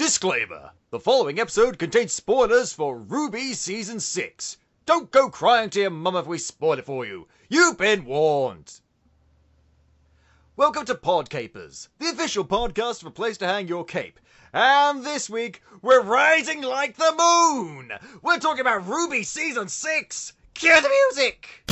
Disclaimer! The following episode contains spoilers for RWBY Season 6. Don't go crying to your mum if we spoil it for you. You've been warned. Welcome to Podcapers, the official podcast of a place to hang your cape. And this week, we're rising like the moon. We're talking about RWBY Season 6. Cue the music!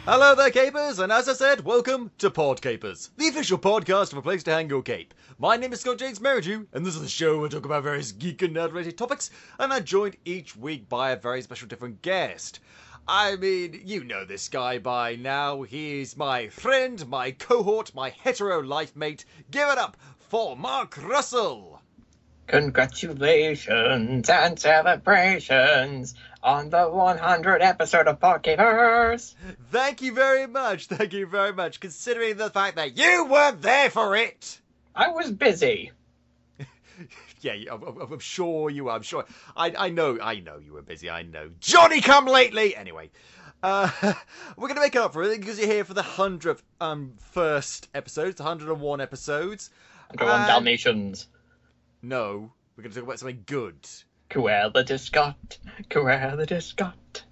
Hello there, Capers, and as I said, welcome to Podcapers, the official podcast of a place to hang your cape. My name is Scott James Merridew, and this is the show where we talk about various geek and nerd-related topics, and I'm joined each week by a very special different guest. I mean, you know this guy by now. He's my friend, my cohort, my hetero life mate. Give it up for Mark Russell. Congratulations and celebrations on the 100th episode of Podcapers. Thank you very much, considering the fact that you weren't there for it. I was busy. Yeah, I'm sure you were, I'm sure. I know you were busy, I know. Johnny come lately! Anyway, we're going to make it up for it because you're here for the 100th first episodes, the 101 episodes. 101 Dalmatians. No, we're going to talk about something good. Cruella de Scott.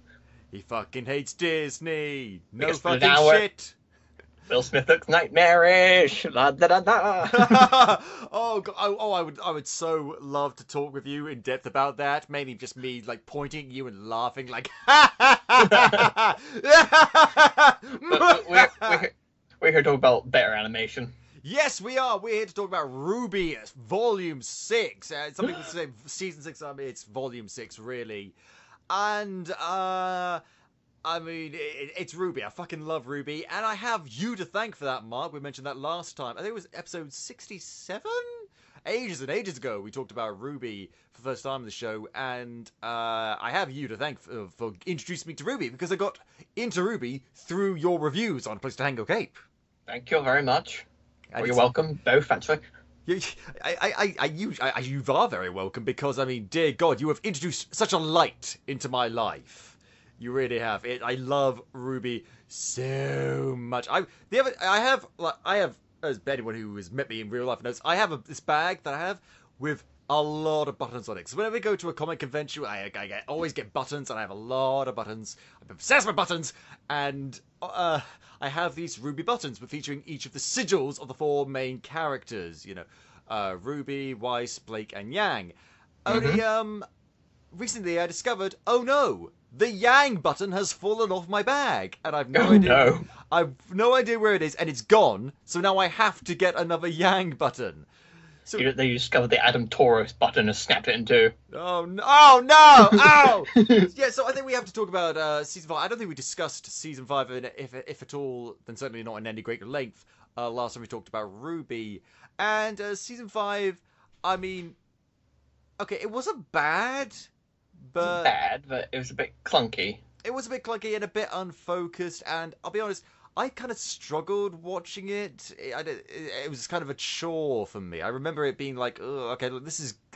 He fucking hates Disney. No Because fucking shit. Will Smith looks nightmarish. La da da da. Oh god. I would so love to talk with you in depth about that. Mainly just me like pointing at you and laughing like. We're here to talk about better animation. Yes, we are. We're here to talk about RWBY Volume 6. Some people say Season 6, I mean, it's Volume 6, really. And, I mean, it's RWBY. I fucking love RWBY. And I have you to thank for that, Mark. We mentioned that last time. I think it was episode 67? Ages and ages ago, we talked about RWBY for the first time in the show. And I have you to thank for introducing me to RWBY, because I got into RWBY through your reviews on Place to Hang Your Cape. Thank you very much. You're welcome, both, actually. You are very welcome because, I mean, dear God, you have introduced such a light into my life. You really have. I love RWBY so much. I have, as anyone who has met me in real life knows, I have this bag that I have with a lot of buttons on it. Because whenever I go to a comic convention, I always get buttons, and I have a lot of buttons. I'm obsessed with buttons, and I have these RWBY buttons featuring each of the sigils of the four main characters. You know, Ruby, Weiss, Blake, and Yang. Only recently I discovered, oh no, the Yang button has fallen off my bag, and I've no idea. No. I've no idea where it is, and it's gone. So now I have to get another Yang button. So, they discovered the Adam Taurus button and snapped it in two. Oh no! Oh no! Oh! Yeah, so I think we have to talk about Season 5. I don't think we discussed Season 5, if at all, then certainly not in any great length. Last time we talked about RWBY. And Season 5, I mean... Okay, it wasn't bad, but... It was a bit clunky. It was a bit clunky and a bit unfocused, and I'll be honest... I kind of struggled watching it. It was kind of a chore for me. I remember it being like, oh, okay, look,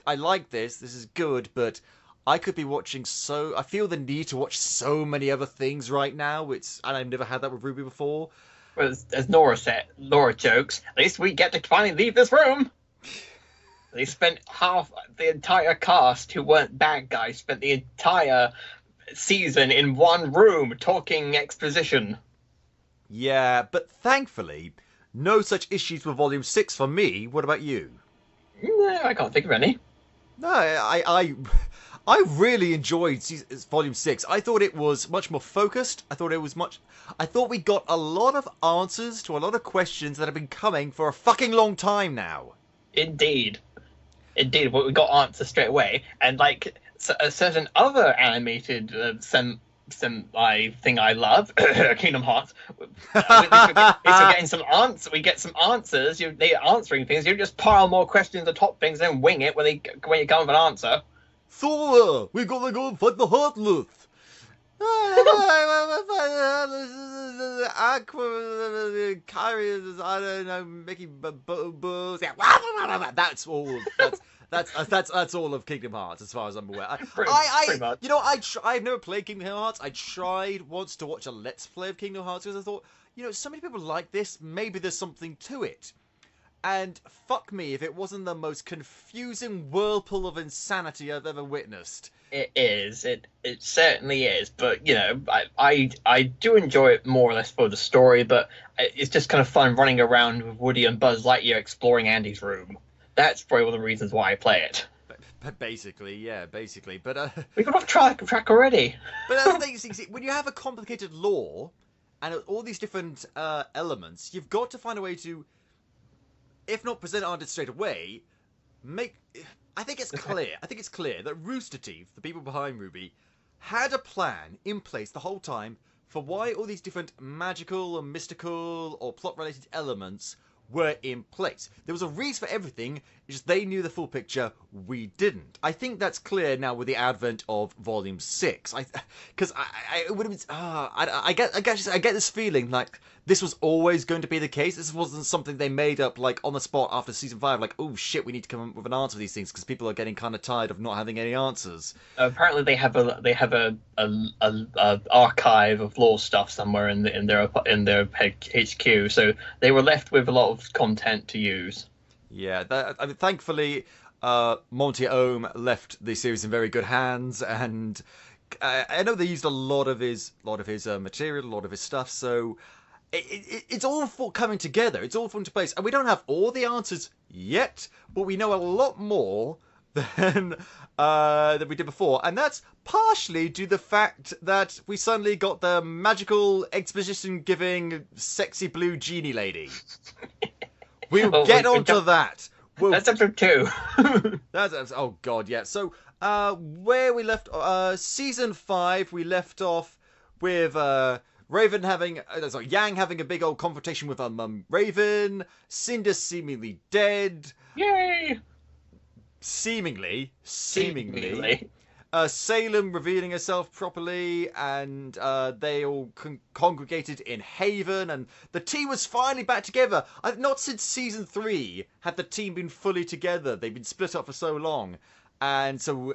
I like this is good, but I could be watching I feel the need to watch so many other things right now, and I've never had that with RWBY before. Well, as Nora said, Laura jokes, at least we get to finally leave this room. They spent the entire cast who weren't bad guys, spent the entire season in one room talking exposition. Yeah, but thankfully, no such issues with Volume 6 for me. What about you? No, I can't think of any. No, I really enjoyed Volume 6. I thought it was much more focused. I thought we got a lot of answers to a lot of questions that have been coming for a fucking long time now. Indeed, but we got answers straight away. And like a certain other animated thing I love, Kingdom Hearts. We get some answers. They're answering things. You just pile more questions atop things and wing it when you come with an answer. Thor, we gotta go and fight the Heartless. Aqua, Kyrie, I don't know, Mickey, that's all. That's all of Kingdom Hearts as far as I'm aware. Pretty much. You know, I've never played Kingdom Hearts. I tried once to watch a Let's Play of Kingdom Hearts because I thought, you know, so many people like this. Maybe there's something to it. And fuck me if it wasn't the most confusing whirlpool of insanity I've ever witnessed. It is. It certainly is. But you know, I do enjoy it more or less for the story. But it's just kind of fun running around with Woody and Buzz Lightyear exploring Andy's room. That's probably one of the reasons why I play it. Basically, yeah, basically. But we got off track already. But that's the thing. See, when you have a complicated lore and all these different elements, you've got to find a way to, if not present it straight away, make. I think it's clear. I think it's clear that Rooster Teeth, the people behind RWBY, had a plan in place the whole time for why all these different magical or mystical or plot-related elements were in place. There was a reason for everything, it's just they knew the full picture, we didn't. I think that's clear now with the advent of Volume 6. Because I would have been... I get this feeling like this was always going to be the case. This wasn't something they made up like on the spot after Season 5, like, oh shit, we need to come up with an answer for these things because people are getting kind of tired of not having any answers. Apparently they have a archive of lore stuff somewhere in their HQ, so they were left with a lot of content to use. Yeah, I mean, thankfully, Monty Ohm left the series in very good hands, and I know they used a lot of his material, a lot of his stuff. So it's all coming together. It's all falling into place, and we don't have all the answers yet, but we know a lot more than we did before, and that's partially due to the fact that we suddenly got the magical exposition-giving, sexy blue genie lady. We'll get onto that. That's episode 2. Oh god, yeah. So where we left Season 5, we left off with Yang having a big old confrontation with Raven, Cinder seemingly dead. Yay! Seemingly. Salem revealing herself properly, and they all congregated in Haven, and the team was finally back together. Not since Season 3 had the team been fully together. They've been split up for so long. And so,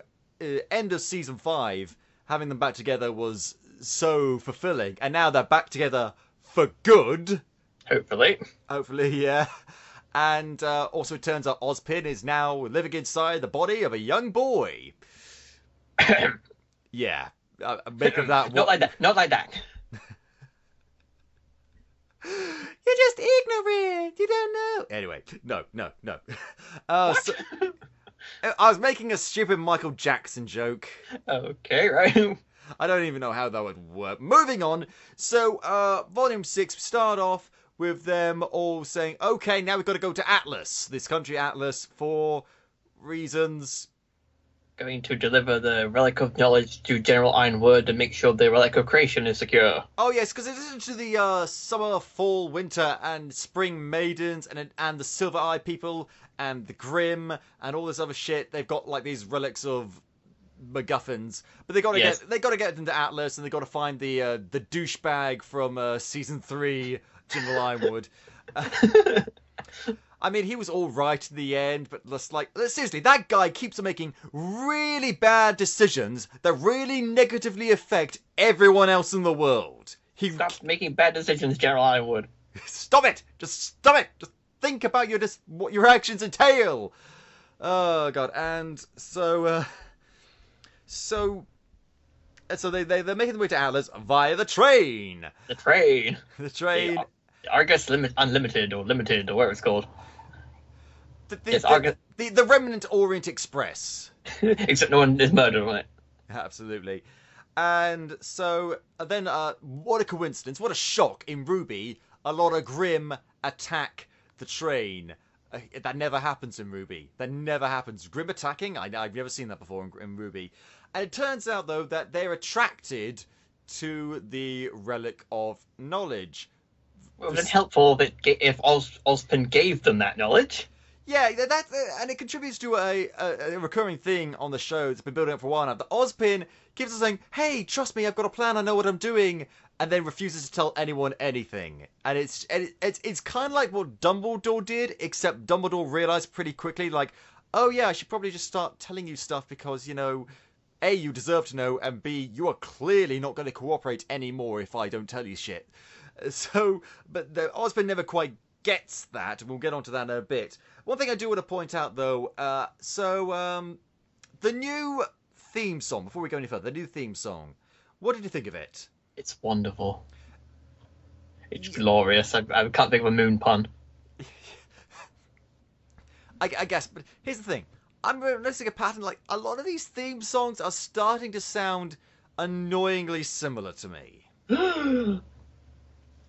end of Season 5, having them back together was so fulfilling. And now they're back together for good. Hopefully, yeah. And also it turns out Ozpin is now living inside the body of a young boy. Yeah, make of that. Not like that. You're just ignorant. You don't know. Anyway, no. So, I was making a stupid Michael Jackson joke. Okay, right. I don't even know how that would work. Moving on. So, Volume 6, we start off with them all saying, okay, now we've got to go to Atlas. This country, Atlas, for reasons... Going to deliver the Relic of Knowledge to General Ironwood and make sure the Relic of Creation is secure. Oh yes, because in addition to the summer, fall, winter, and spring maidens, and the Silver Eye people, and the Grimm, and all this other shit, they've got like these relics of MacGuffins. But they got to get into Atlas, and they got to find the douchebag from Season 3, General Ironwood. I mean, he was all right in the end, but seriously, that guy keeps on making really bad decisions that really negatively affect everyone else in the world. Stop making bad decisions, General Ironwood. Stop it! Just stop it! Just think about what your actions entail. Oh god! And so they're making their way to Atlas via the train. The train. The Argus Unlimited or Limited or whatever it's called. The Remnant Orient Express. Except no one is murdered on it. Absolutely. And so then, what a coincidence, what a shock in RWBY, a lot of Grimm attack the train. That never happens in RWBY. That never happens. Grimm attacking? I've never seen that before in RWBY. And it turns out, though, that they're attracted to the Relic of Knowledge. Well, it would have been helpful if Ozpin gave them that knowledge. Yeah, and it contributes to a recurring thing on the show that's been building up for a while now. The Ozpin keeps on saying, hey, trust me, I've got a plan, I know what I'm doing, and then refuses to tell anyone anything. And it's kind of like what Dumbledore did, except Dumbledore realised pretty quickly, like, oh yeah, I should probably just start telling you stuff because, you know, A, you deserve to know, and B, you are clearly not going to cooperate anymore if I don't tell you shit. So, but the Ozpin never quite gets that, and we'll get onto that in a bit. One thing I do want to point out, though, the new theme song, before we go any further, the new theme song, what did you think of it? It's wonderful. It's glorious. I can't think of a moon pun. I guess, but here's the thing. I'm noticing a pattern, like, a lot of these theme songs are starting to sound annoyingly similar to me.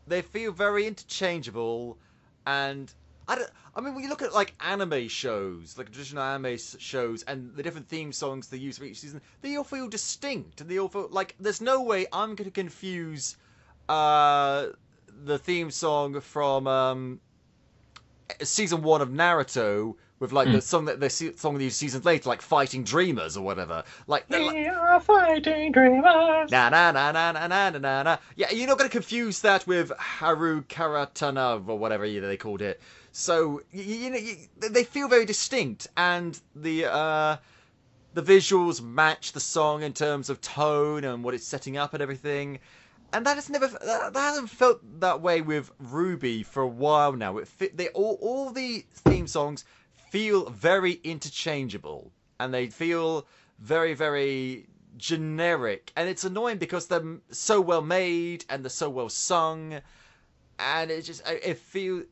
They feel very interchangeable, and I mean, when you look at, like, anime shows, like traditional anime shows, and the different theme songs they use for each season, they all feel distinct, and they all feel, like, there's no way I'm going to confuse, the theme song from, season 1 of Naruto with like the song that these seasons later, like Fighting Dreamers or whatever. Like we are fighting dreamers. Na na na na na na na na. Yeah, you're not going to confuse that with Haru Karatana or whatever they called it. So they feel very distinct, and the visuals match the song in terms of tone and what it's setting up and everything. And that hasn't felt that way with RWBY for a while now. All the theme songs feel very interchangeable, and they feel very, very generic. And it's annoying because they're so well made and they're so well sung, and it feels.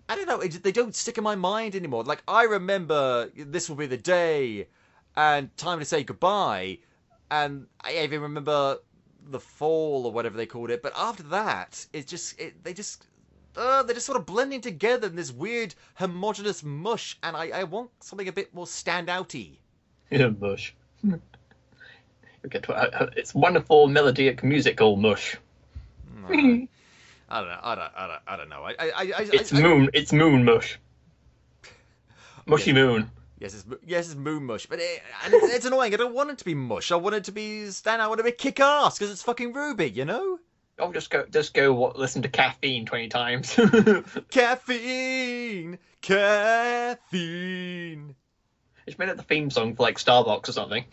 I don't know. They don't stick in my mind anymore. Like, I remember This Will Be the Day and Time to Say Goodbye, and I even remember The Fall or whatever they called it. But after that, they're just sort of blending together in this weird homogenous mush, and I want something a bit more standouty. Yeah, mush. It's wonderful melodic musical mush. I don't know. It's moon mush. Mushy moon. Yes, it's moon mush, but it's annoying. I don't want it to be mush. I want it to be stand out. I want it to be kick ass because it's fucking RWBY, you know. Oh, just go listen to Caffeine 20 times. Caffeine. It's made up the theme song for like Starbucks or something.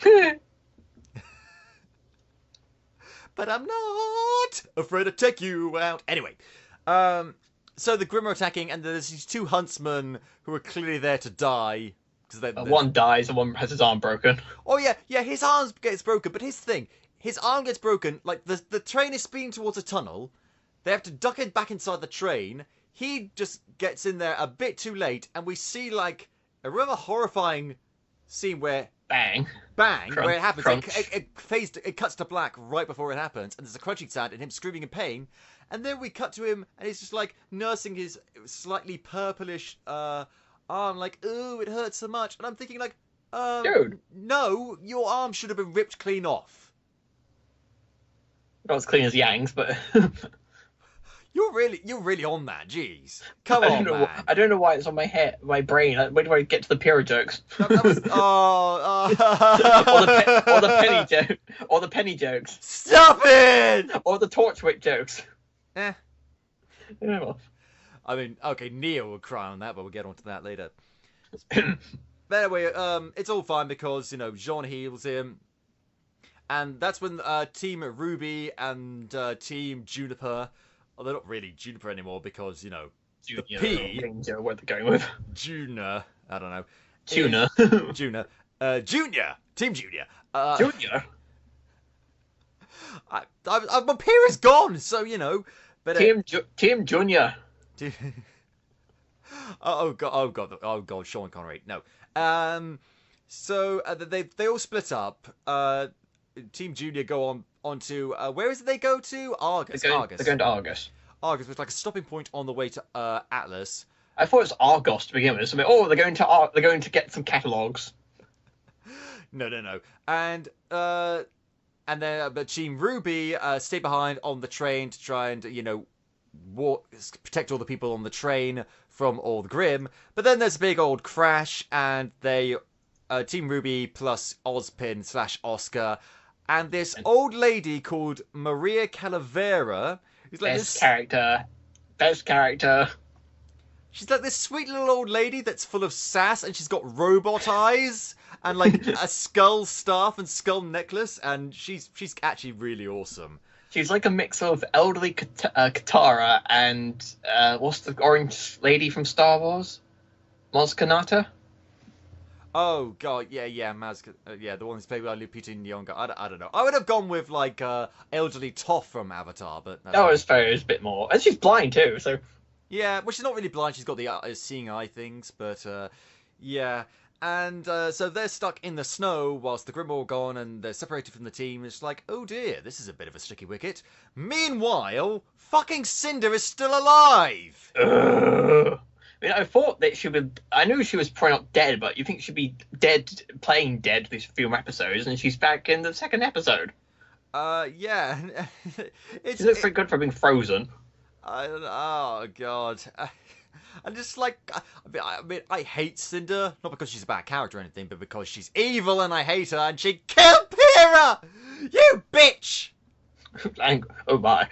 But I'm not afraid to take you out. Anyway, so the Grimm are attacking, and there's these two huntsmen who are clearly there to die. One dies and one has his arm broken. Oh yeah, his arm gets broken, but here's the thing. His arm gets broken, like the train is speeding towards a tunnel. They have to duck it back inside the train. He just gets in there a bit too late, and we see like a rather horrifying scene where bang, where it happens. It cuts to black right before it happens, and there's a crunching sound and him screaming in pain. And then we cut to him, and he's just like nursing his slightly purplish arm, like, ooh, it hurts so much. And I'm thinking, like, dude, no, your arm should have been ripped clean off. Not as clean as Yang's, but you're really on that. Jeez, come on, man. I don't know why it's on my brain. Where do I get to the Pyrrha jokes? That was, or the penny jokes. Stop it! Or the Torchwick jokes. Yeah, well. I mean, okay, Neil will cry on that, but we'll get onto that later. But anyway, it's all fine because, you know, Jean heals him. And that's when Team RWBY and Team Juniper, well, they're not really Juniper anymore because, you know, Junior, what they're going with. Junior, I don't know. Tuna. Junior. Team Junior. Junior? My peer is gone, so, you know. But, Team Junior. oh god, Sean Connery. No. So they all split up. Team Junior go on to where is it they go to? Argus. They're going to Argus. Argus was like a stopping point on the way to Atlas. I thought it was Argos to begin with. So they're going to get some catalogs. No. And then but Team RWBY stay behind on the train to try and, you know, protect all the people on the train from all the Grimm. But then there's a big old crash, and they Team RWBY plus Ozpin / Oscar and this old lady called Maria Calavera, who's like best character. She's like this sweet little old lady that's full of sass, and she's got robot eyes and like a skull staff and skull necklace, and she's actually really awesome. She's like a mix of elderly Katara and what's the orange lady from Star Wars? Maz Kanata? Oh god, yeah, yeah, the one that's played by Lupita Nyong'o. I don't know. I would have gone with like elderly Toph from Avatar, but Oh, it's fair. It's a bit more, and she's blind too. So yeah, well, she's not really blind. She's got the seeing eye things, but yeah. And so they're stuck in the snow whilst the Grimm are all gone, and they're separated from the team. It's like, oh dear, this is a bit of a sticky wicket. Meanwhile, fucking Cinder is still alive. I mean, I thought that she would. I knew she was probably not dead, but you think she'd be dead, playing dead these few episodes, and she's back in the second episode. Yeah. She looks pretty good for being frozen. Oh god. I'm just like, I mean, I hate Cinder, not because she's a bad character or anything, but because she's evil and I hate her, and she killed Pyrrha! You bitch! Oh my.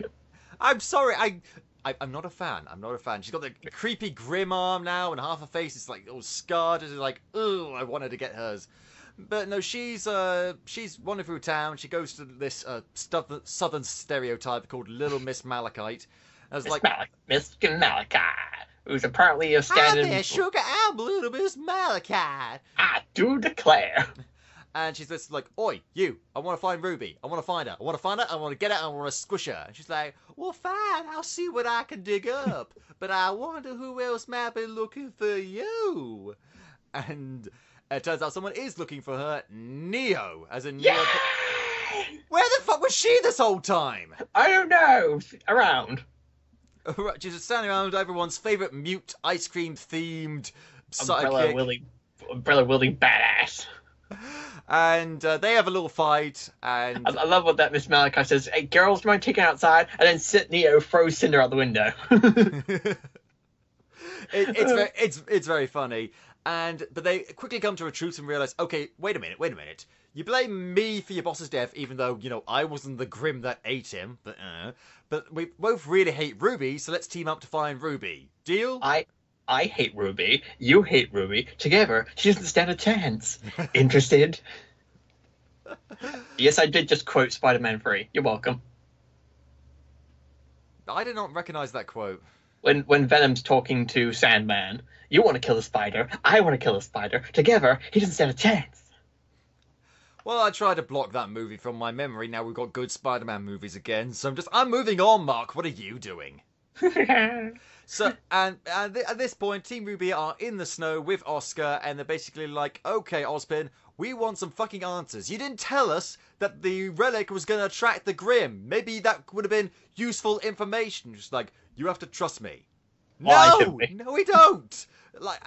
I'm sorry, I'm not a fan. I'm not a fan. She's got the creepy grim arm now, and half her face is like all scarred. It's like, ugh, I wanted to get hers. But no, she's wandering through town. She goes to this southern stereotype called Little Miss Malachite. As like Miss Malachite, who's apparently a standard. Hi there, sugar, I'm Little Miss Malachite. I do declare. And she's just like, oi, you, I want to find Ruby. I want to find her. I want to find her. I want to get her. I want to squish her. And she's like, well, fine. I'll see what I can dig up. But I wonder who else might be looking for you. And it turns out someone is looking for her. Neo. As in Neo. Where the fuck was she this whole time? I don't know. Around. She's just standing around everyone's favourite mute ice cream themed Umbrella wielding badass. And they have a little fight, and I love what that Miss Malachite says. Hey, girls, mind taking outside, and then Neo throws Cinder out the window. it's very funny, but they quickly come to a truce and realize, okay, wait a minute. You blame me for your boss's death, even though I wasn't the Grimm that ate him. But we both really hate Ruby, so let's team up to find Ruby. Deal? I hate Ruby. You hate Ruby. Together, she doesn't stand a chance. Interested? Yes, I did just quote Spider-Man 3. You're welcome. I did not recognize that quote. When Venom's talking to Sandman, you want to kill the spider, I want to kill the spider. Together, he doesn't stand a chance. Well, I tried to block that movie from my memory. Now we've got good Spider-Man movies again. So I'm moving on, Mark. What are you doing? So, and at this point, Team RWBY are in the snow with Oscar, and they're basically like, okay, Ozpin, we want some fucking answers. You didn't tell us that the relic was going to attract the Grimm. Maybe that would have been useful information. Just like, you have to trust me. No, we don't. Like,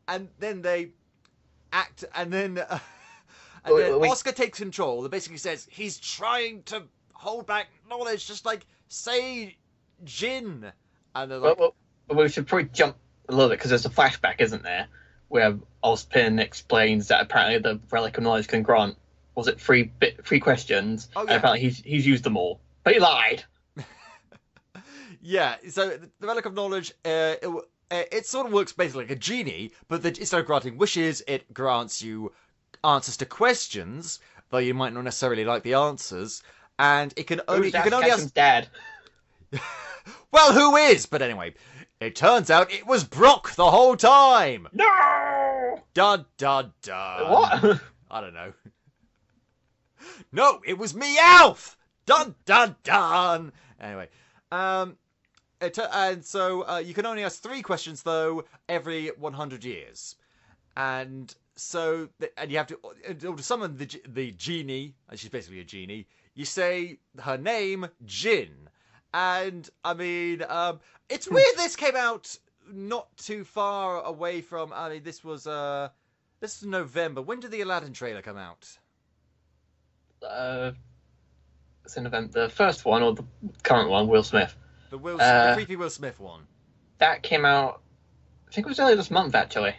and then they act, and then Oscar takes control. It basically says he's trying to hold back knowledge, just like say Jin. And they're like, well, we should probably jump a little bit because there's a flashback, isn't there, where Ozpin explains that apparently the relic of knowledge can grant, was it three questions? Oh, yeah. And apparently he's used them all, but he lied. Yeah, so the relic of knowledge, it sort of works basically like a genie, but instead of granting wishes, it grants you answers to questions, though you might not necessarily like the answers, and it can only ask Dad. Well, who is? But anyway, it turns out it was Brock the whole time. No. Dun dun dun. What? I don't know. No, it was Meowth. Dun dun dun. Anyway, and so you can only ask 3 questions though every 100 years, and so and you have to summon the genie. And she's basically a genie. You say her name, Jin. And, I mean, it's weird this came out not too far away from, I mean, this was November. When did the Aladdin trailer come out? It's in November. The first one, or the current one, Will Smith? The creepy Will Smith one. That came out, I think it was earlier this month, actually.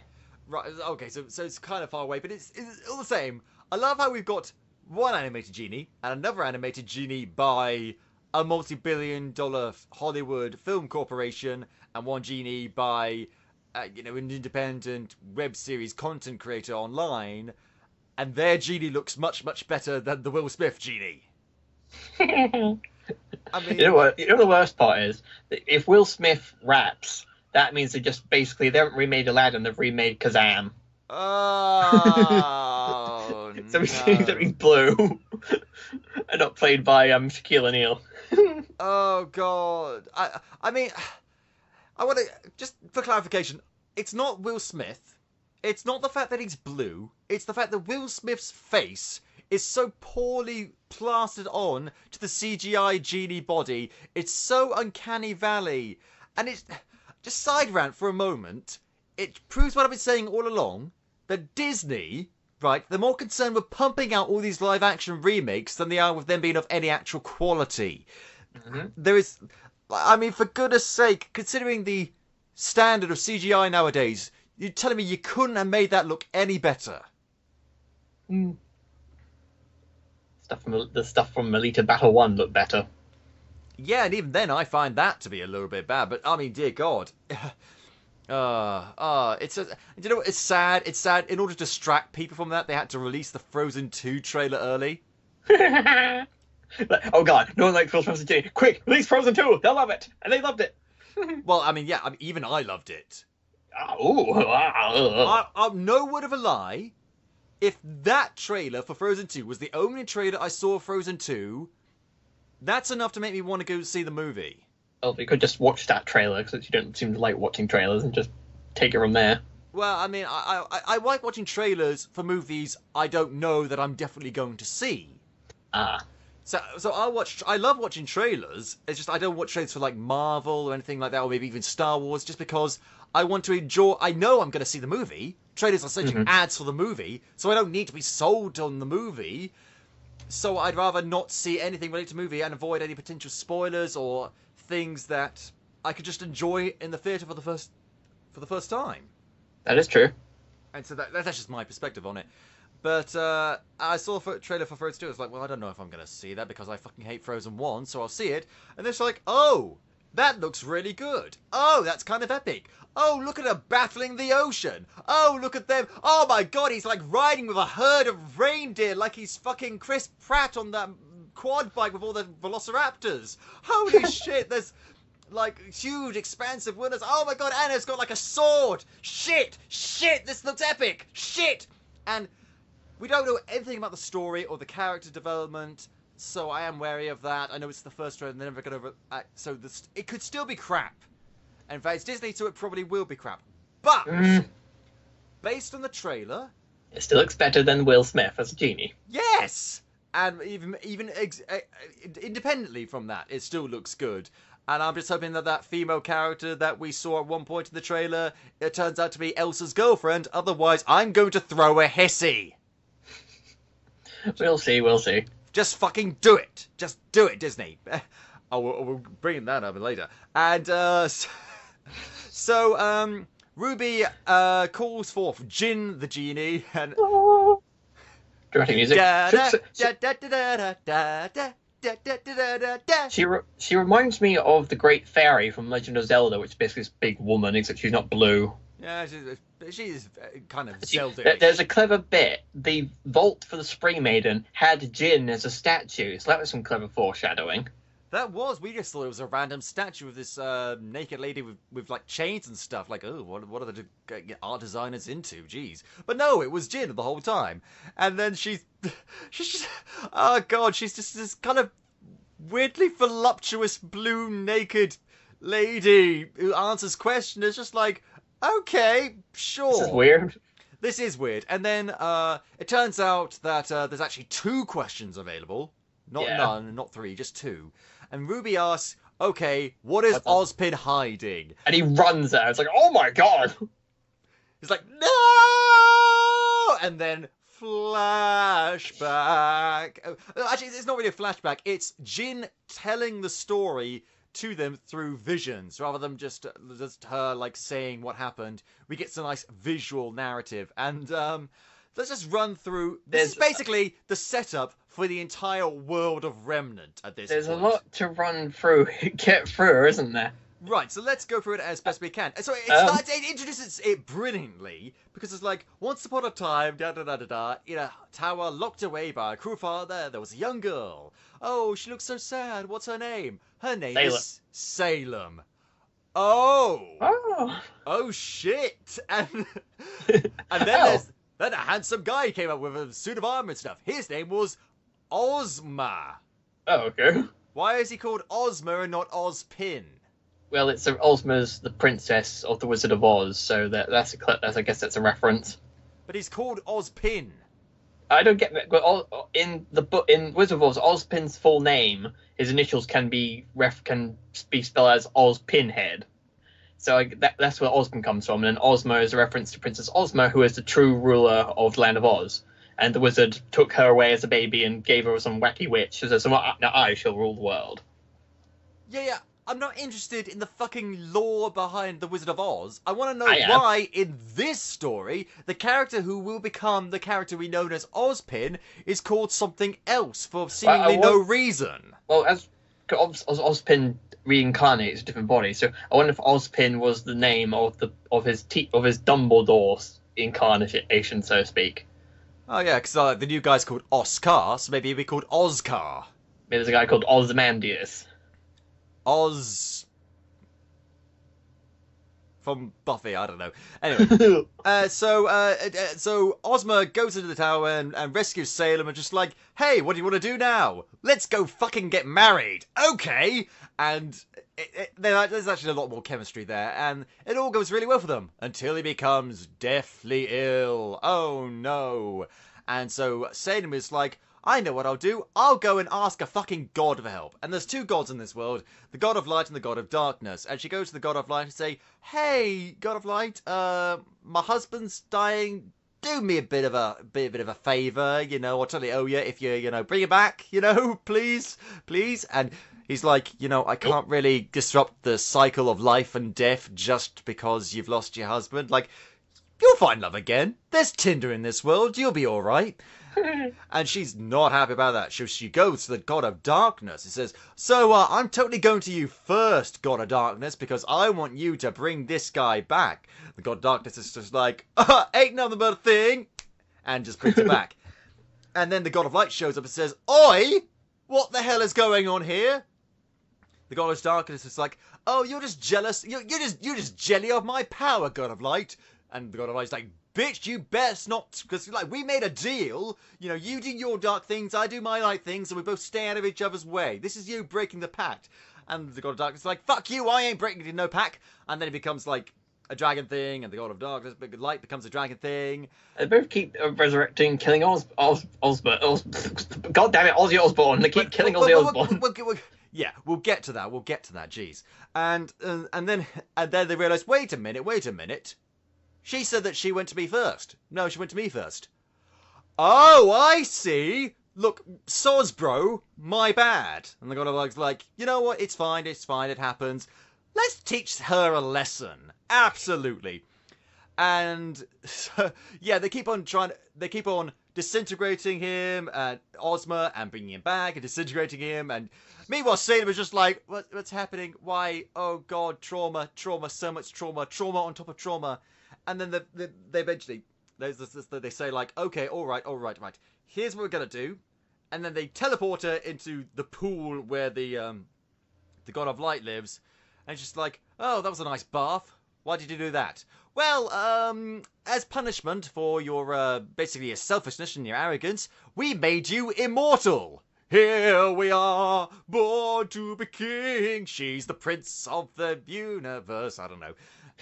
Right, okay, so it's kind of far away, but it's all the same. I love how we've got one animated genie, and another animated genie by a multi-billion-dollar Hollywood film corporation, and one genie by you know, an independent web series content creator online, and their genie looks much, much better than the Will Smith genie. I mean, You know what? You know the worst part is, if Will Smith raps, that means they haven't remade Aladdin, they've remade Kazam. oh So no. he's blue, and not played by Shaquille O'Neal. Oh god. I mean, I want to just for clarification. It's not Will Smith. It's not the fact that he's blue. It's the fact that Will Smith's face is so poorly plastered on to the CGI genie body. It's so uncanny valley, and it's just side rant for a moment. It proves what I've been saying all along. That Disney, right, they're more concerned with pumping out all these live-action remakes than they are with them being of any actual quality. Mm-hmm. There is, I mean, for goodness sake, considering the standard of CGI nowadays, you're telling me you couldn't have made that look any better? The stuff from Alita Battle 1 looked better. Yeah, and even then I find that to be a little bit bad, but I mean, dear God. It's you know what, it's sad. It's sad. In order to distract people from that, they had to release the Frozen 2 trailer early. Oh god, no one likes Frozen 2. Quick, release Frozen 2. They'll love it, and they loved it. Well, I mean, yeah, even I loved it. Oh, No word of a lie. If that trailer for Frozen 2 was the only trailer I saw of Frozen 2, that's enough to make me want to go see the movie. well, you could just watch that trailer because you don't seem to like watching trailers and just take it from there. Well, I mean, I like watching trailers for movies I don't know that I'm definitely going to see. Ah. So I love watching trailers. It's just I don't watch trailers for like Marvel or anything like that, or maybe even Star Wars, just because I want to enjoy. I know I'm going to see the movie. Trailers are essentially ads for the movie, so I don't need to be sold on the movie. So I'd rather not see anything related to the movie and avoid any potential spoilers or things that I could just enjoy in the theater for the first time. That is true. And so that's just my perspective on it. But I saw a trailer for Frozen 2. I was like, well, I don't know if I'm going to see that because I fucking hate Frozen 1, so I'll see it. And it's like, oh, that looks really good. Oh, that's kind of epic. Oh, look at her battling the ocean. Oh, look at them. Oh my god, he's like riding with a herd of reindeer like he's fucking Chris Pratt on that quad bike with all the velociraptors. Holy shit, there's like huge expansive wilderness. Oh my god, Anna's got like a sword. Shit, this looks epic. Shit. And we don't know anything about the story or the character development, so I am wary of that. I know it's the first trailer, and they're never going to so it could still be crap. And if it's Disney, so it probably will be crap. But based on the trailer, it still looks better than Will Smith as a genie. Yes, and even independently from that, it still looks good. And I'm just hoping that female character that we saw at one point in the trailer, it turns out to be Elsa's girlfriend. Otherwise, I'm going to throw a hissy. We'll see. Just fucking do it. Just do it, Disney. We'll bring that up later. And so Ruby calls forth Jin the genie and dramatic music. She reminds me of the Great Fairy from Legend of Zelda, which is basically this big woman, except she's not blue. Yeah, she's kind of Zelda. There's a clever bit. The vault for the Spring Maiden had Jin as a statue, so that was some clever foreshadowing. That was. We just thought it was a random statue of this naked lady with like chains and stuff. Like, oh, what are the art designers into? Jeez. But no, it was Jin the whole time. And then she's just, oh god, she's just this kind of weirdly voluptuous blue naked lady who answers questions. It's just like, okay, sure. This is weird. This is weird. And then it turns out that there's actually 2 questions available. Not none, not 3, just 2. And Ruby asks, okay, what is Ozpin hiding? And he runs at her. It's like, oh my god. He's like, no! And then flashback. Actually, it's not really a flashback. It's Jin telling the story to them through visions, rather than just her like saying what happened. We get some nice visual narrative. And let's just run through. This is basically the setup for the entire world of Remnant at this point. There's a lot to run through, get through, isn't there? Right, so let's go through it as best we can. So it introduces it brilliantly, because it's like, once upon a time, in a tower locked away by a cruel father, there was a young girl. Oh, she looks so sad. What's her name? Her name is Salem. Oh. Oh shit! And then there's a handsome guy came up with a suit of armor and stuff. His name was Ozma. Oh, okay. Why is he called Ozma and not Ozpin? Well, Ozma's the princess of the Wizard of Oz, so that's I guess that's a reference. But he's called Ozpin. I don't get in Wizard of Oz, Ozpin's full name, his initials can be spelled as Oz Pinhead. So that's where Ozpin comes from, and Ozma is a reference to Princess Ozma, who is the true ruler of the Land of Oz. And the wizard took her away as a baby and gave her some wacky witch who says, "Now I shall rule the world." Yeah. I'm not interested in the fucking lore behind the Wizard of Oz. I want to know why, in this story, the character who will become the character we know as Ozpin is called something else for seemingly no reason. Well, as Ozpin reincarnates a different body, so I wonder if Ozpin was the name of his Dumbledore incarnation, so to speak. Oh yeah, because the new guy's called Oscar, so maybe he'll be called Oscar. Maybe there's a guy called Ozymandias. Oz from Buffy, I don't know. Anyway, so Ozma goes into the tower and rescues Salem and just like, hey, what do you want to do now? Let's go fucking get married, okay? And there's actually a lot more chemistry there, and it all goes really well for them until he becomes deathly ill. Oh no! And so Salem is like, I know what I'll do. I'll go and ask a fucking god for help. And there's two gods in this world, the god of light and the god of darkness. And she goes to the god of light and say, hey, god of light, my husband's dying. Do me a bit of a favor, I'll totally owe you if you, bring it back, please. And he's like, I can't really disrupt the cycle of life and death just because you've lost your husband. Like, you'll find love again. There's Tinder in this world. You'll be all right. And she's not happy about that. So she goes to the god of darkness and says, so I'm totally going to you first, god of darkness, because I want you to bring this guy back. The god of darkness is just like, ain't nothing but a thing, and just brings it back. And then the god of light shows up and says, oi, what the hell is going on here? The god of darkness is like, oh, you're just jealous. You're just jelly of my power, god of light. And the god of light's like, bitch, you best not, because we made a deal. You do your dark things, I do my light things, and we both stay out of each other's way. This is you breaking the pact. And the god of darkness is like, fuck you, I ain't breaking no pact. And then it becomes like a dragon thing, and the god of darkness, light becomes a dragon thing. They both keep resurrecting, killing Ozma. God damn it, Ozzy Osbourne. They keep killing Ozzy Osbourne. Yeah, we'll get to that. Jeez. And then they realise, wait a minute. She said that she went to me first. No, she went to me first. Oh, I see. Look, soz, bro. My bad. And the god of light's like, you know what? It's fine. It happens. Let's teach her a lesson. Absolutely. And so, yeah, they keep on disintegrating him and Ozma and bringing him back and disintegrating him. And meanwhile, Salem is just like, what's happening? Why? Oh God, trauma, so much trauma on top of trauma. And then they eventually, they say like, okay, all right. Here's what we're gonna do. And then they teleport her into the pool where the god of light lives. And she's like, oh, that was a nice bath. Why did you do that? Well, as punishment for your, basically your selfishness and your arrogance, we made you immortal. Here we are, born to be king. She's the prince of the universe. I don't know.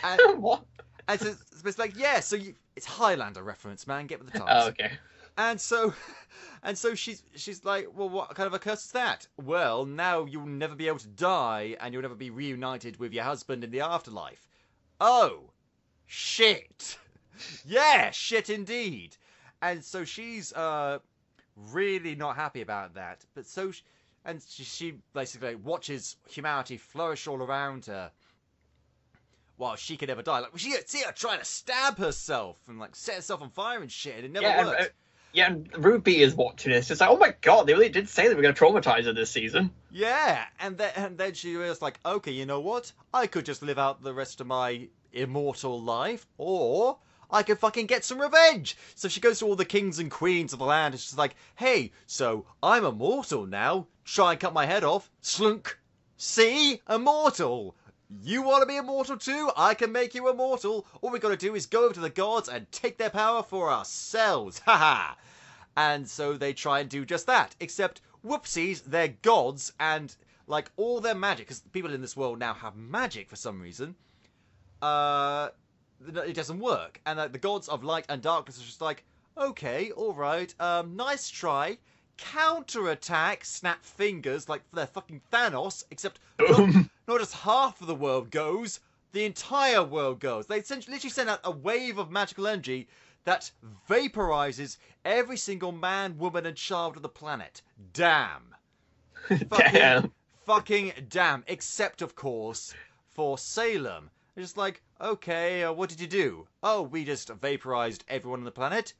And, what? And so it's like, yeah, so it's Highlander reference, man. Get with the times. Oh, okay. And so she's like, well, what kind of a curse is that? Well, now you'll never be able to die, and you'll never be reunited with your husband in the afterlife. Oh, shit. Yeah, shit indeed. And so she's really not happy about that. But she basically watches humanity flourish all around her. While she could never die. Like, she see her trying to stab herself and like set herself on fire and shit, and it never worked. Yeah, and Ruby is watching this. It's like, oh my god, they really did say they were going to traumatize her this season. Yeah, and then she was like, okay, you know what? I could just live out the rest of my immortal life, or I could fucking get some revenge. So she goes to all the kings and queens of the land, and she's like, hey, so I'm immortal now. Try and cut my head off. Slunk. See? Immortal. You want to be immortal too? I can make you immortal. All we got to do is go over to the gods and take their power for ourselves. Haha. And so they try and do just that. Except, whoopsies, they're gods, and like all their magic, because people in this world now have magic for some reason. It doesn't work, and the gods of light and darkness are just like, okay, all right, nice try. Counterattack, snap fingers like they're fucking Thanos, except not just half of the world goes, the entire world goes. They essentially literally send out a wave of magical energy that vaporizes every single man, woman, and child of the planet. Damn. Damn. Fucking damn. Except, of course, for Salem. They're just like, okay, what did you do? Oh, we just vaporized everyone on the planet.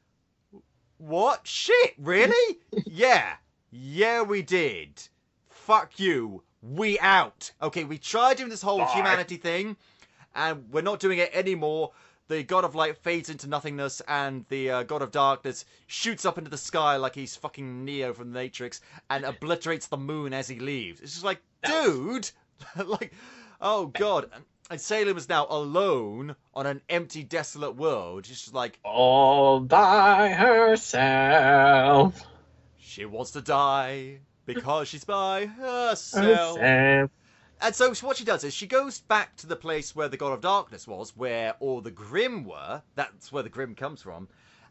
What? Shit, really? Yeah. Yeah, we did. Fuck you. We out. Okay, we tried doing this whole humanity thing, and we're not doing it anymore. The god of light fades into nothingness, and the god of darkness shoots up into the sky like he's fucking Neo from the Matrix, and obliterates the moon as he leaves. It's just like, dude! Like, oh god. And Salem is now alone on an empty, desolate world. She's just like, all by herself. She wants to die because she's by herself. And so what she does is she goes back to the place where the God of Darkness was, where all the Grimm were. That's where the Grimm comes from.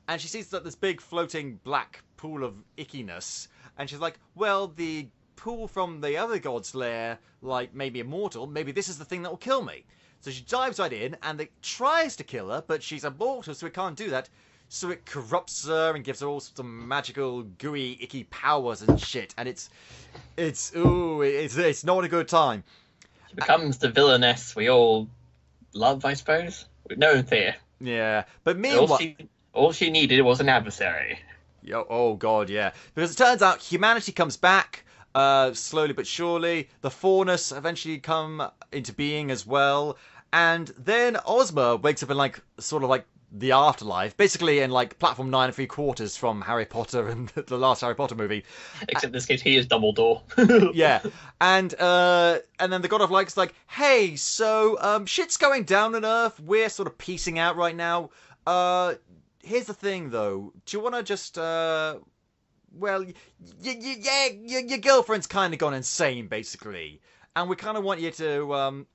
And she sees that this big floating black pool of ickiness. And she's like, well, the pool from the other god's lair, like, maybe immortal. Maybe this is the thing that will kill me. So she dives right in, and it tries to kill her, but she's immortal, so it can't do that. So it corrupts her and gives her all sorts of magical, gooey, icky powers and shit. And it's not a good time. She becomes the villainess we all love, I suppose. We've known fear. Yeah, but meanwhile, all she needed was an adversary. Oh god, yeah. Because it turns out humanity comes back slowly but surely. The Faunus eventually come into being as well, and then Ozma wakes up in like sort of like the afterlife, basically in like platform 9 3/4 from Harry Potter and the last Harry Potter movie. Except in this case, he is Dumbledore. Yeah, and then the God of Light's like, hey, so shit's going down on Earth. We're sort of piecing out right now. Here's the thing, though. Do you want to just well, your girlfriend's kind of gone insane, basically, and we kind of want you to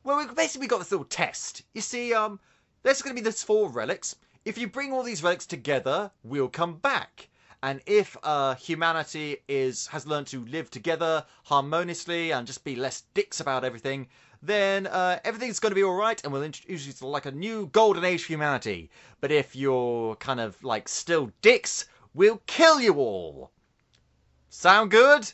well, we basically got this little test. You see, there's going to be this 4 relics. If you bring all these relics together, we'll come back. And if humanity has learned to live together harmoniously and just be less dicks about everything, then everything's going to be all right, and we'll introduce you to like a new golden age for humanity. But if you're kind of like still dicks, we'll kill you all. Sound good?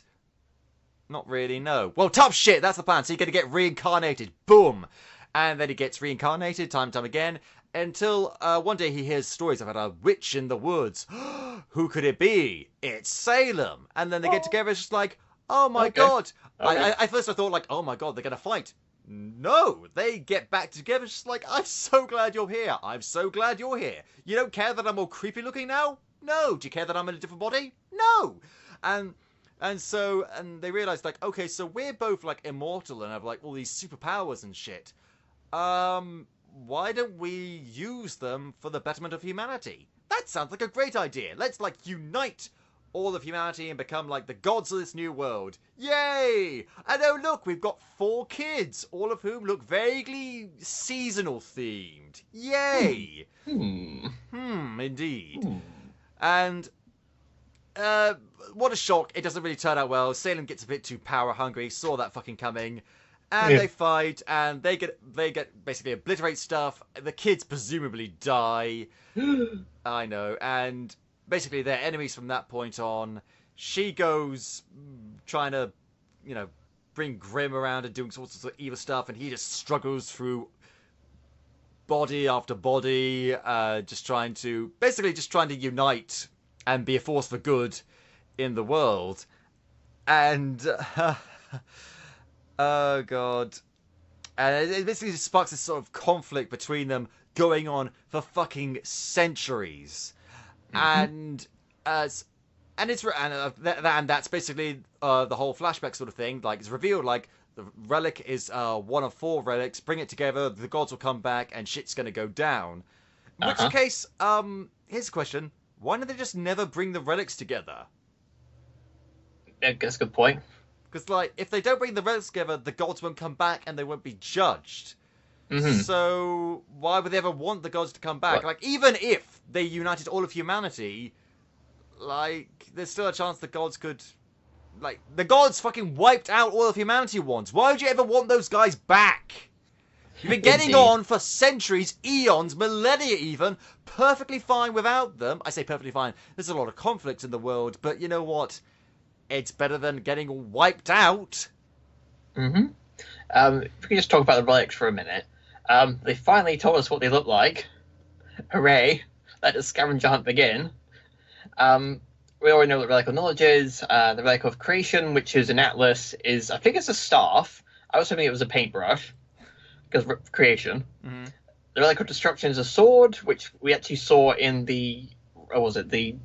Not really, no. Well, tough shit, that's the plan. So you're going to get reincarnated. Boom. And then he gets reincarnated time and time again, until one day he hears stories about a witch in the woods. Who could it be? It's Salem. And then they get together, it's just like, oh my god. Okay. I first thought like, oh my god, they're going to fight. No, they get back together, it's just like, I'm so glad you're here. I'm so glad you're here. You don't care that I'm all creepy looking now? No. Do you care that I'm in a different body? No. And they realize like, okay, so we're both like immortal and have like all these superpowers and shit. Why don't we use them for the betterment of humanity? That sounds like a great idea. Let's like unite all of humanity and become like the gods of this new world. Yay! And oh look, we've got 4 kids, all of whom look vaguely seasonal themed. Yay! Indeed. And what a shock. It doesn't really turn out well. Salem gets a bit too power hungry, saw that fucking coming. And they fight, and they get basically obliterate stuff. The kids presumably die. I know. And basically they're enemies from that point on. She goes trying to, bring Grimm around and doing sorts of evil stuff, and he just struggles through body after body, just trying to unite and be a force for good in the world. And oh god, and it basically sparks this sort of conflict between them going on for fucking centuries. And that's basically the whole flashback sort of thing. Like, it's revealed like the relic is one of 4 relics. Bring it together, the gods will come back, and shit's gonna go down. In which case, here's a question: why don't they just never bring the relics together? Yeah, that's a good point. Because, like, if they don't bring the relics together, the gods won't come back and they won't be judged. So why would they ever want the gods to come back? Like, even if they united all of humanity, like, there's still a chance the gods could... Like, the gods fucking wiped out all of humanity once. Why would you ever want those guys back? You've been getting on for centuries, eons, millennia even, perfectly fine without them. I say perfectly fine. There's a lot of conflict in the world, but you know what? It's better than getting wiped out. If we can just talk about the relics for a minute. They finally told us what they look like. Hooray! Let the scavenger hunt begin. We already know what the Relic of Knowledge is. The Relic of Creation, which is an atlas, is, I think it's a staff. I was hoping it was a paintbrush, because creation. The Relic of Destruction is a sword, which we actually saw in the, what was it, the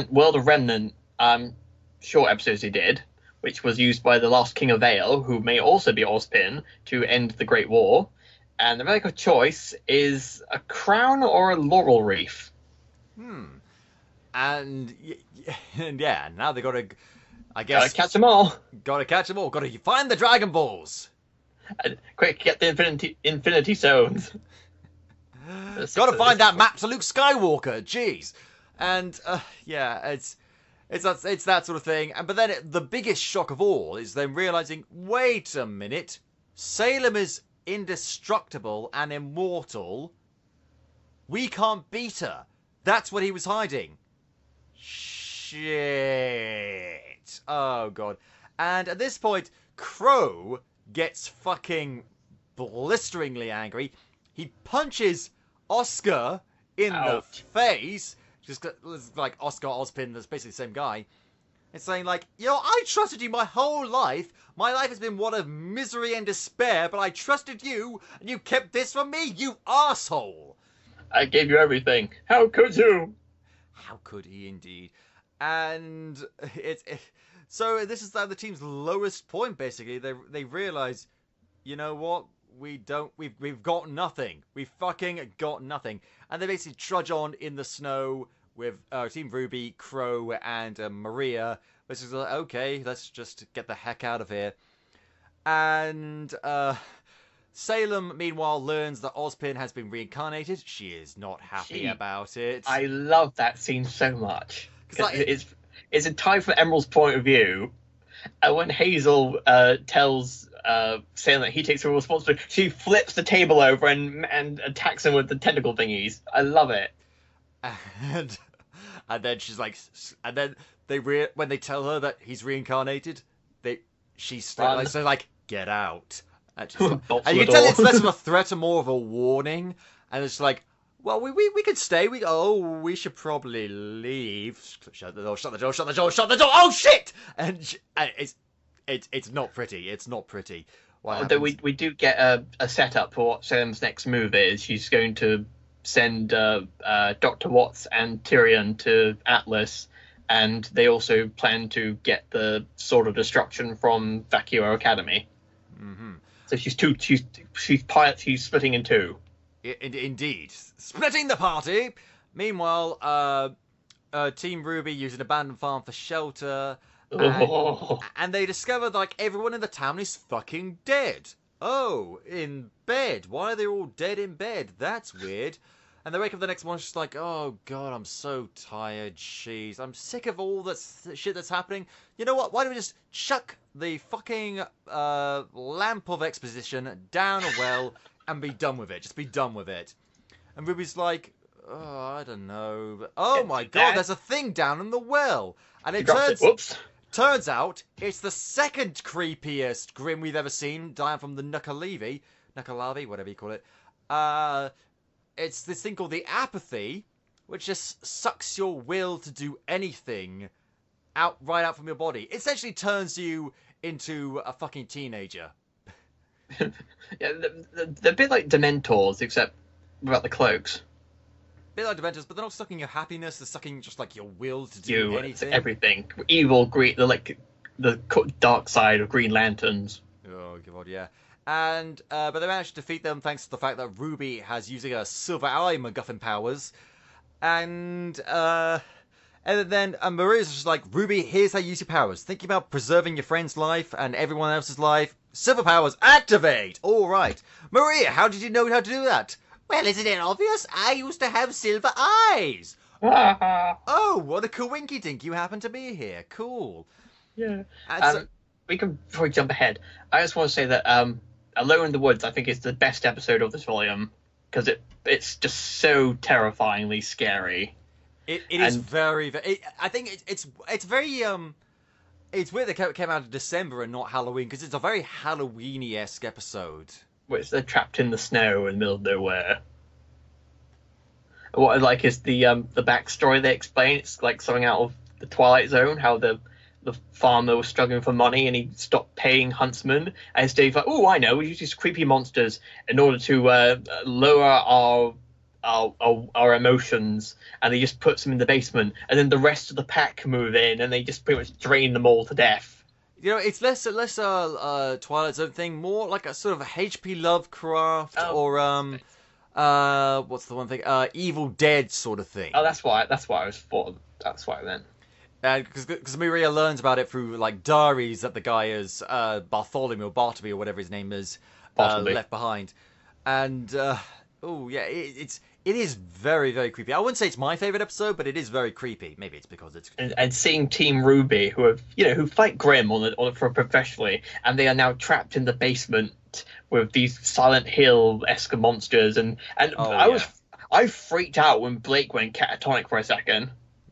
World of Remnant short episodes he did, which was used by the last King of Vale, who may also be Ozpin, to end the Great War. And the Relic of Choice is a crown or a laurel wreath. And yeah, now they gotta, I guess... Gotta catch them all. Gotta catch them all. Gotta find the Dragon Balls. Quick, get the Infinity Stones. Gotta find that map to Luke Skywalker. Jeez. And, yeah, it's that sort of thing. But then the biggest shock of all is them realizing, wait a minute, Salem is indestructible and immortal. We can't beat her. That's what he was hiding. Shit. Oh, God. And at this point, Crow gets fucking blisteringly angry. He punches Oscar in the face. Just like Oscar Ozpin, that's basically the same guy. It's saying like, I trusted you my whole life. My life has been one of misery and despair, but I trusted you, and you kept this from me, you asshole. I gave you everything. How could you? How could he indeed? And so this is the team's lowest point, basically. They realize, you know what? We've got nothing. We fucking got nothing. And they basically trudge on in the snow with Team RWBY, Crow, and Maria. Which is like, okay, let's just get the heck out of here. And Salem, meanwhile, learns that Ozpin has been reincarnated. She is not happy about it. I love that scene so much. It's a time from Emerald's point of view. And when Hazel tells Salem that he takes full responsibility, she flips the table over and attacks him with the tentacle thingies. I love it. And then she's like, and then when they tell her that he's reincarnated, she's like, get out. And you can tell it's less of a threat and more of a warning. And it's like, well, we could stay. We should probably leave. Shut the door, shut the door, shut the door, shut the door. Oh, shit! And it's not pretty. It's not pretty. Although we do get a setup for what Salem's next move is. She's going to send Dr. Watts and Tyrion to Atlas, and they also plan to get the Sword of Destruction from Vacuo Academy. So she's splitting in two. Indeed, splitting the party. Meanwhile, Team RWBY use an abandoned farm for shelter, and they discover like everyone in the town is fucking dead. Oh, in bed. Why are they all dead in bed? That's weird. And they wake up the next morning, just like, oh god, I'm so tired. Jeez, I'm sick of all this shit that's happening. You know what? Why don't we just chuck the fucking lamp of exposition down a well and be done with it? Just be done with it. And Ruby's like, oh, I don't know. But, oh my god, there's a thing down in the well. And it turns out it's the second creepiest Grim we've ever seen, down from the Nukkalavi, whatever you call it. it's this thing called the apathy, which just sucks your will to do anything right out from your body. It essentially turns you into a fucking teenager. Yeah, they're a bit like Dementors, except without the cloaks. Bit like Dementors, but they're not sucking your happiness. They're sucking just like your will to do You, anything. everything. Evil, green, the dark side of Green Lanterns. Oh god, yeah. And but they managed to defeat them thanks to the fact that Ruby has using her Silver Eye MacGuffin powers, and then Maria's just like, Ruby, here's how you use your powers. Thinking about preserving your friend's life and everyone else's life. Silver powers activate. All right, Maria, how did you know how to do that? Well, isn't it obvious? I used to have silver eyes. Oh, what a coinky dink! You happen to be here. Cool. Yeah. And We can probably jump ahead. I just want to say that Alone in the Woods, I think, is the best episode of this volume because it's just so terrifyingly scary. It is very, very. I think it's very It's weird they came out in December and not Halloween because it's a very Halloween-esque episode. Which they're trapped in the snow in the middle of nowhere. What I like is the backstory they explain. It's like something out of the Twilight Zone, how the farmer was struggling for money and he stopped paying huntsmen. And Steve's like, oh, I know, we use these creepy monsters in order to lower our emotions, and he just puts them in the basement, and then the rest of the pack move in, and they just pretty much drain them all to death. You know, it's less a Twilight Zone thing, more like a sort of H.P. Lovecraft or what's the one thing? Evil Dead sort of thing. Oh, that's why I was thought. That's why then. Because Maria learns about it through like diaries that the guy is Bartholomew or Bartleby or whatever his name is left behind, and it is very, very creepy. I wouldn't say it's my favorite episode, but it is very creepy. Maybe it's because it's and seeing Team RWBY, who fight Grimm for professionally, and they are now trapped in the basement with these Silent Hill-esque monsters, and I freaked out when Blake went catatonic for a second.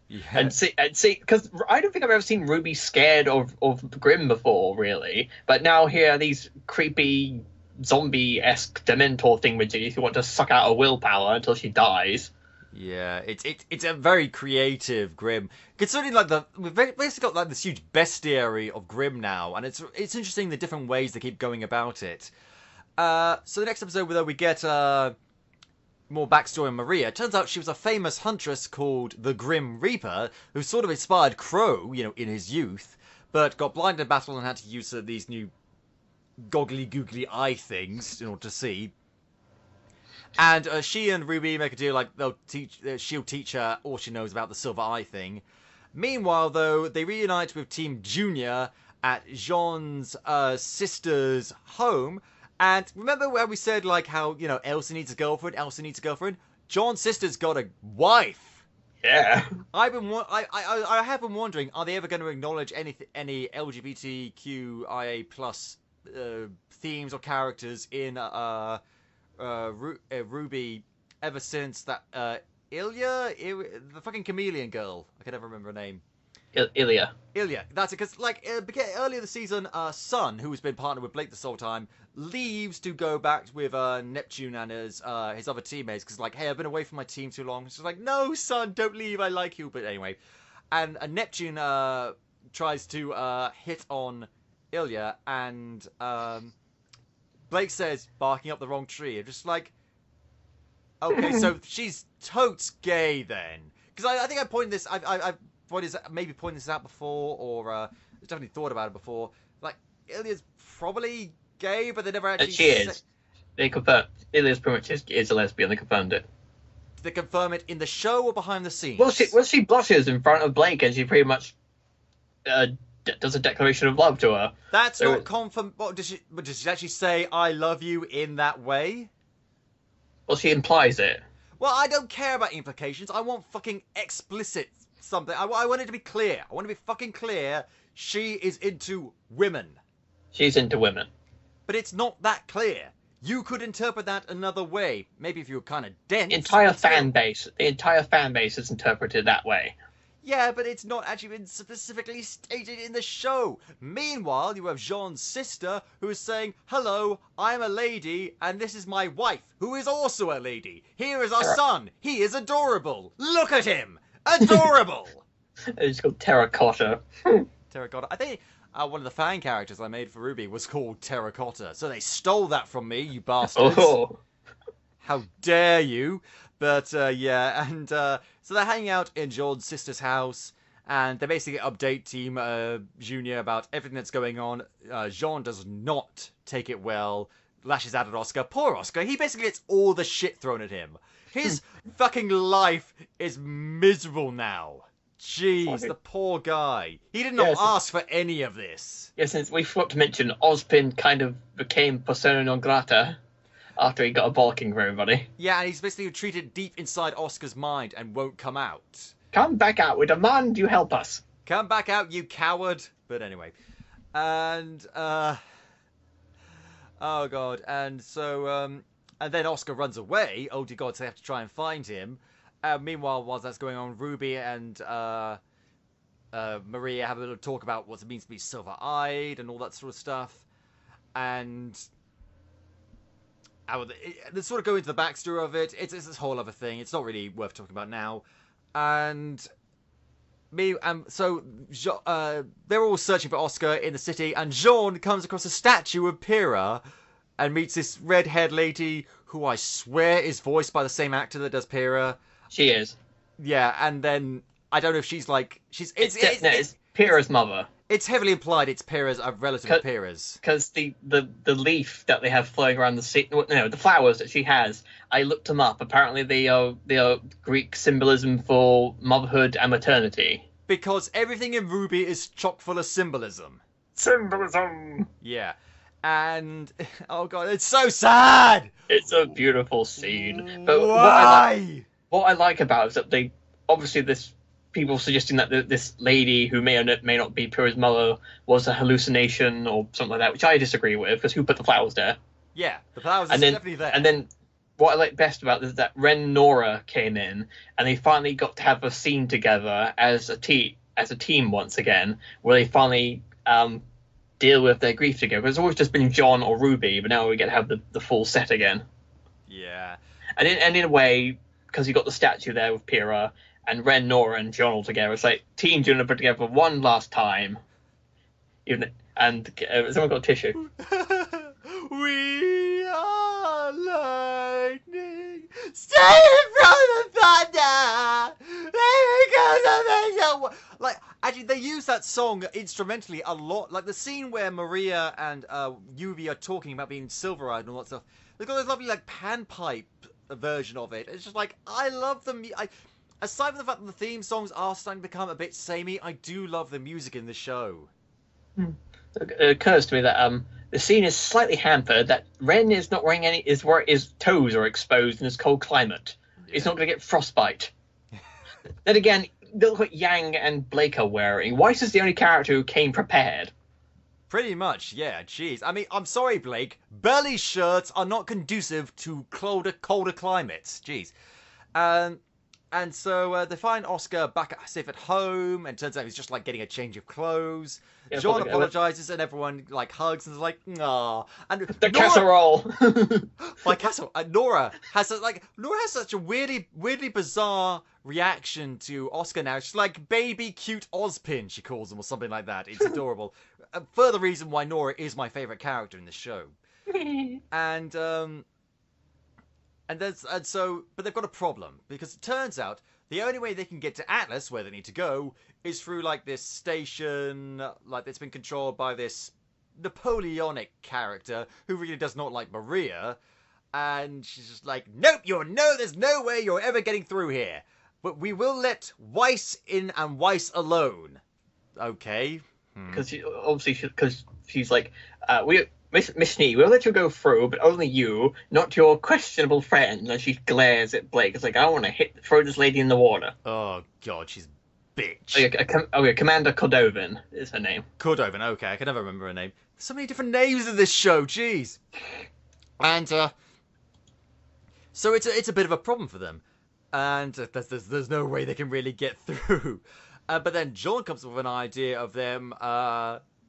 Yeah. And see, because I don't think I've ever seen Ruby scared of Grimm before, really. But now here are these creepy zombie-esque Dementor thingamajiggies who want to suck out her willpower until she dies. Yeah, it's a very creative Grimm. Considering we've basically got like this huge bestiary of Grimm now, and it's interesting the different ways they keep going about it. So the next episode, though, we get more backstory on Maria. It turns out she was a famous huntress called the Grim Reaper, who sort of inspired Crow, in his youth, but got blinded in battle and had to use these new goggly googly eye things in order to see. And she and Ruby make a deal like she'll teach her all she knows about the silver eye thing. Meanwhile, though, they reunite with Team Junior at Jean's sister's home. And remember where we said, like, how, Elsa needs a girlfriend, John's sister's got a wife. Yeah. I have been wondering, are they ever going to acknowledge any LGBTQIA plus themes or characters in RWBY ever since that Ilya, the fucking chameleon girl, I can never remember her name. Ilya. That's it. Because earlier this season, Sun, who has been partnered with Blake this whole time, leaves to go back with Neptune and his other teammates. Because hey, I've been away from my team too long. She's like, no, Sun, don't leave. I like you. But anyway, and Neptune tries to hit on Ilya, and Blake says, barking up the wrong tree. I'm just like, okay, so she's totes gay then. Because I think I pointed this. I've maybe pointed this out before, or definitely thought about it before. Like, Ilya's probably gay, but they never actually. She is. They confirmed Ilya's pretty much is a lesbian. They confirmed it. Did they confirm it in the show or behind the scenes? Well, she blushes in front of Blake, and she pretty much does a declaration of love to her. That's not confirmed. What does she actually say? I love you in that way. Well, she implies it. Well, I don't care about implications. I want fucking explicit something. I want it to be clear. I want to be fucking clear. She is into women. She's into women. But it's not that clear. You could interpret that another way. Maybe if you were kind of dense. The entire fan base is interpreted that way. Yeah, but it's not actually been specifically stated in the show. Meanwhile, you have Jean's sister who is saying, "Hello, I'm a lady, and this is my wife, who is also a lady. Here is our son. He is adorable. Look at him. Adorable." It's called Terracotta. Terracotta. I think one of the fan characters I made for RWBY was called Terracotta. So they stole that from me, you bastards. Oh. How dare you? But yeah, and so they're hanging out in Jean's sister's house, and they basically update Team Junior about everything that's going on. Jean does not take it well, lashes out at Oscar. Poor Oscar, he basically gets all the shit thrown at him. His fucking life is miserable now. Jeez, the poor guy. He did not ask for any of this. Yeah, since we forgot to mention, Ozpin kind of became persona non grata after he got a balking for everybody. Yeah, and he's basically treated deep inside Oscar's mind and won't come out. Come back out. We demand you help us. Come back out, you coward. But anyway. And, oh god. And so, and then Oscar runs away. Oh dear god, so they have to try and find him. Meanwhile, while that's going on, RWBY and Maria have a little talk about what it means to be silver-eyed and all that sort of stuff. And they sort of go into the backstory of it. It's this whole other thing. It's not really worth talking about now. And so they're all searching for Oscar in the city, and Jean comes across a statue of Pyrrha and meets this red-haired lady who I swear is voiced by the same actor that does Pyrrha. She is. Yeah, and then I don't know if she's like it's Pyrrha's mother. It's heavily implied it's Pyrrha's, a relative of Pyrrha's. Because the leaf that they have flowing around the sea, no, the flowers that she has, I looked them up. Apparently they are Greek symbolism for motherhood and maternity. Because everything in RWBY is chock full of symbolism. Symbolism! Yeah. And, oh god, it's so sad! It's a beautiful scene. But why? What I like about it is that they, obviously people suggesting that this lady who may or may not be Pyrrha's mother was a hallucination or something like that, which I disagree with, because who put the flowers there? Yeah, the flowers are definitely there. And then what I like best about this is that Ren and Nora came in, and they finally got to have a scene together as a team once again, where they finally deal with their grief together. It's always just been John or RWBY, but now we get to have the full set again. Yeah. And in a way, because you got the statue there with Pyrrha, and Ren, Nora, and John all together. It's like Team Junior put together one last time. Someone got a tissue. We are lightning, straight from the thunder. Like, actually, they use that song instrumentally a lot. Like the scene where Maria and Yuvi are talking about being silver-eyed and all that stuff. They've got this lovely like panpipe version of it. It's just like I love them. Aside from the fact that the theme songs are starting to become a bit samey, I do love the music in the show. It occurs to me that the scene is slightly hampered, that Ren is not wearing his toes are exposed in this cold climate. Yeah. He's not going to get frostbite. Then again, look what Yang and Blake are wearing. Weiss is the only character who came prepared. Pretty much, yeah, jeez. I mean, I'm sorry, Blake. Belly shirts are not conducive to colder climates. Jeez. And so they find Oscar back safe at home, and turns out he's just like getting a change of clothes. Yeah, John apologizes, and everyone like hugs and is like, "Nah." And the casserole. My casserole. Nora has such a weirdly bizarre reaction to Oscar now. She's like baby cute Ozpin, she calls him, or something like that. It's adorable. Further reason why Nora is my favorite character in the show. But they've got a problem, because it turns out the only way they can get to Atlas, where they need to go, is through like this station, like that's been controlled by this Napoleonic character who really does not like Maria, and she's just like, "Nope, there's no way you're ever getting through here. But we will let Weiss in and Weiss alone." Okay. Because she's like, Miss Nee, we'll let you go through, but only you, not your questionable friend. And she glares at Blake. It's like, I want to throw this lady in the water. Oh, God, she's bitch. Commander Cordovin is her name. Cordovin, okay, I can never remember her name. There's so many different names in this show, jeez. And, so it's a bit of a problem for them. And there's no way they can really get through. But then John comes up with an idea of them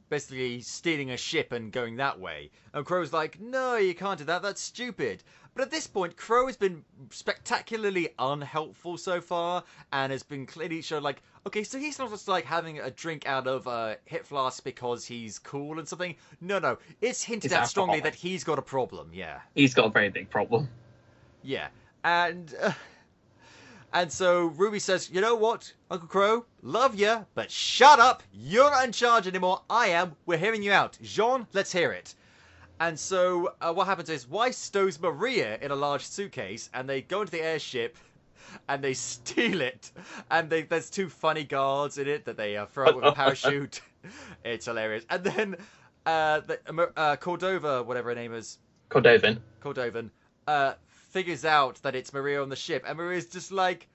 basically stealing a ship and going that way. And Crow's like, no, you can't do that. That's stupid. But at this point, Crow has been spectacularly unhelpful so far, and has been clearly shown like, okay, so he's not just like having a drink out of a hip flask because he's cool and something. No, it's hinted at strongly that he's got a problem. Yeah, he's got a very big problem. Yeah, and so Ruby says, you know what, Uncle Crow, love ya, but shut up. You're not in charge anymore. I am. We're hearing you out. Jean, let's hear it. And so what happens is Weiss stows Maria in a large suitcase, and they go into the airship, and they steal it. And there's two funny guards in it that they throw out with a parachute. It's hilarious. And then Cordova, whatever her name is. Cordovan, figures out that it's Maria on the ship, and Maria's just like,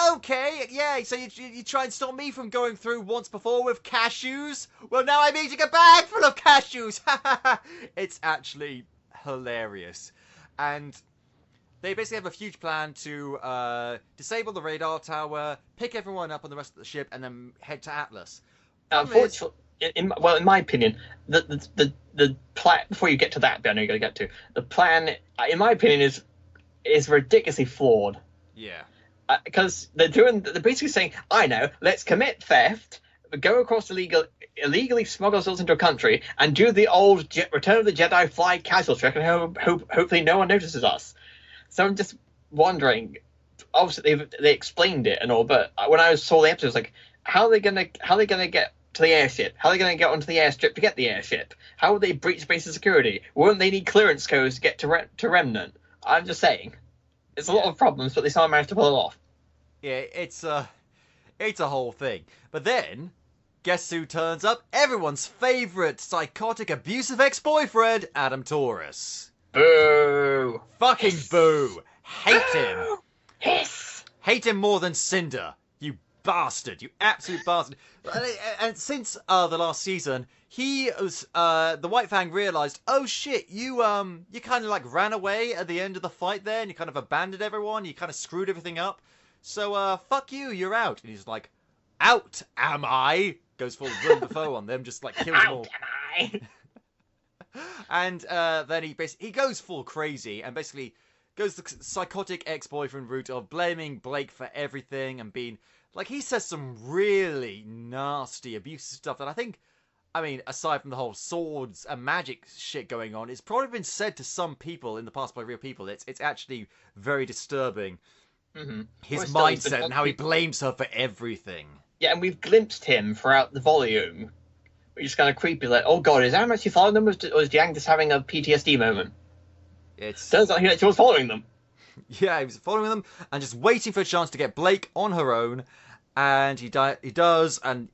okay, yeah, so you try and stop me from going through once before with cashews? Well, now I'm eating a bag full of cashews! It's actually hilarious. And they basically have a huge plan to disable the radar tower, pick everyone up on the rest of the ship, and then head to Atlas. Unfortunately, in my opinion, the plan, before you get to that bit I know you're going to get to, the plan, in my opinion, is ridiculously flawed. Yeah. Because they're basically saying, I know, let's commit theft, go across illegally smuggle ourselves into a country, and do the old Return of the Jedi fly casual trick, and hopefully no one notices us. So I'm just wondering, obviously they explained it and all, but when I saw the episode, I was like, how are they gonna get to the airship? How are they gonna get onto the airstrip to get the airship? How would they breach base of security? Won't they need clearance codes to get to Remnant? I'm just saying. It's a lot of problems, but they somehow managed to pull it off. Yeah, it's a whole thing. But then, guess who turns up? Everyone's favourite psychotic, abusive ex-boyfriend, Adam Taurus. Boo! Fucking hiss. Boo! Hate him. Hiss! Hate him more than Cinder. You bastard! You absolute bastard! And since the last season, he was the White Fang realised, oh shit, you kind of like ran away at the end of the fight there, and you kind of abandoned everyone, you kind of screwed everything up. So fuck you, you're out. And he's like, out am I? Goes full Willem Dafoe on them, just like kills them all. Out am I? And then he goes full crazy and basically goes the psychotic ex-boyfriend route of blaming Blake for everything and being like, he says some really nasty abusive stuff that I mean, aside from the whole swords and magic shit going on, it's probably been said to some people in the past by real people. It's actually very disturbing. Mm-hmm. His mindset and how he blames her for everything. Yeah, and we've glimpsed him throughout the volume. We're just kind of creepy, like, oh god, is Adam actually following them, or is Yang just having a PTSD moment? Turns out he actually was following them. Yeah, he was following them and just waiting for a chance to get Blake on her own. And he does, and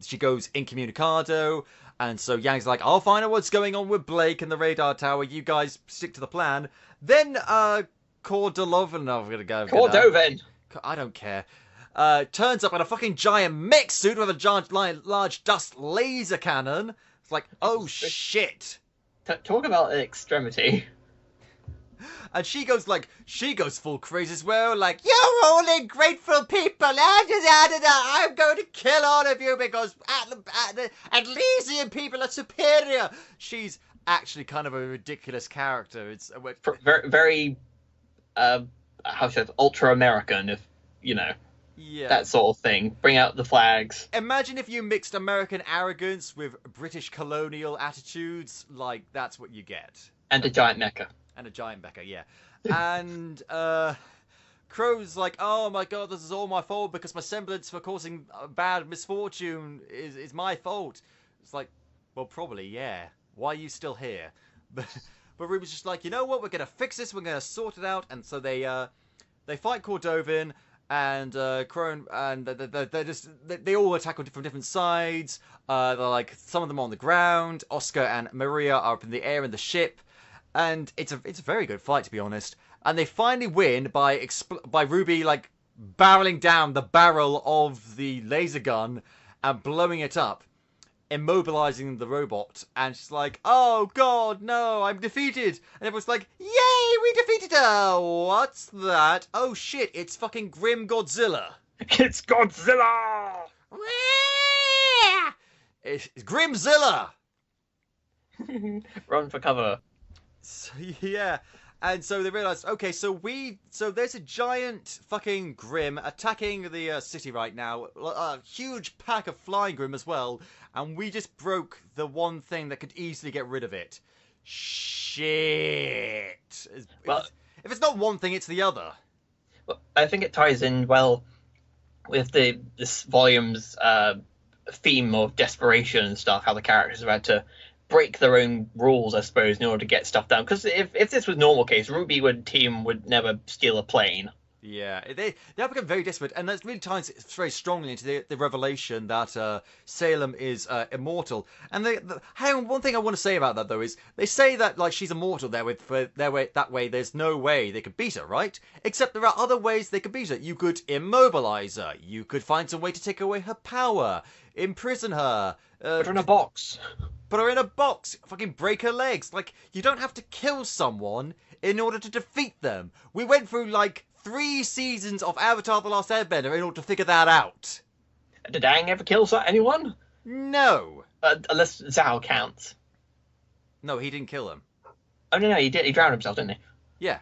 she goes incommunicado. And so Yang's like, I'll find out what's going on with Blake and the radar tower. You guys stick to the plan. Then Cordovan, I don't care. Turns up in a fucking giant mech suit with a large dust laser cannon. It's like, oh shit. Talk about extremity. And she goes full crazy as well, like, you're all ungrateful people, I'm going to kill all of you because Elysian people are superior. She's actually kind of a ridiculous character. It's very, very how should I say, ultra-American, if, you know, that sort of thing. Bring out the flags. Imagine if you mixed American arrogance with British colonial attitudes, like, that's what you get. And a giant mecha. And a giant mecha, yeah. And Crow's like, oh my god, this is all my fault because my semblance for causing bad misfortune is my fault. It's like, well, probably, yeah. Why are you still here? But Ruby's just like, you know what, we're going to fix this, we're going to sort it out. And so they fight Cordovan, and Crow, and they all attack from different sides. They're like, some of them are on the ground. Oscar and Maria are up in the air in the ship. And it's a very good fight, to be honest. And they finally win by Ruby like barreling down the barrel of the laser gun and blowing it up, immobilizing the robot. And she's like, "Oh God, no! I'm defeated!" And everyone's like, "Yay, we defeated her! What's that? Oh shit! It's fucking Grim Godzilla!" It's Godzilla! It's Grimzilla. Run for cover. So, yeah. And so they realized, okay, so there's a giant fucking Grim attacking the city right now. A huge pack of flying Grim as well. And we just broke the one thing that could easily get rid of it. Shit. Well, if it's not one thing, it's the other. Well, I think it ties in well with this volume's theme of desperation and stuff, how the characters have had to break their own rules, I suppose, in order to get stuff done. Because if this was normal case, RWBY team would never steal a plane. Yeah, they have become very desperate, and that really ties very strongly into the revelation that Salem is immortal. And one thing I want to say about that though is they say that like she's immortal that way there's no way they could beat her, right? Except there are other ways they could beat her. You could immobilize her. You could find some way to take away her power, imprison her, Put her in a box. Put her in a box, fucking break her legs. Like, you don't have to kill someone in order to defeat them. We went through like 3 seasons of Avatar: The Last Airbender in order to figure that out. Did Aang ever kill anyone? No. Unless Zhao counts. No, he didn't kill him. Oh, no, he did. He drowned himself, didn't he? Yeah.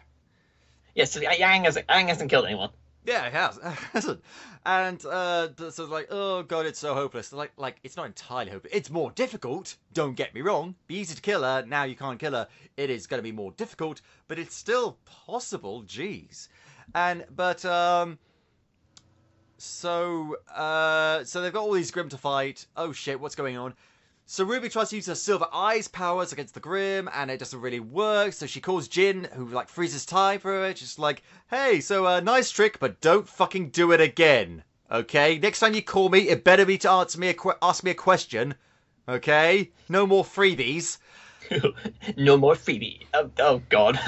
Yeah, so Aang hasn't killed anyone. Yeah, it hasn't. And so it's like, oh god, it's so hopeless. Like it's not entirely hopeless. It's more difficult. Don't get me wrong. Be easy to kill her. Now you can't kill her. It is going to be more difficult, but it's still possible. Jeez. So they've got all these Grim to fight. Oh shit, what's going on? So RWBY tries to use her Silver Eyes powers against the Grim, and it doesn't really work. So she calls Jin, who like freezes time for it. Just like, hey, so nice trick, but don't fucking do it again. Okay? Next time you call me, it better be to ask me a question. Okay? No more freebies. No more freebie. Oh god.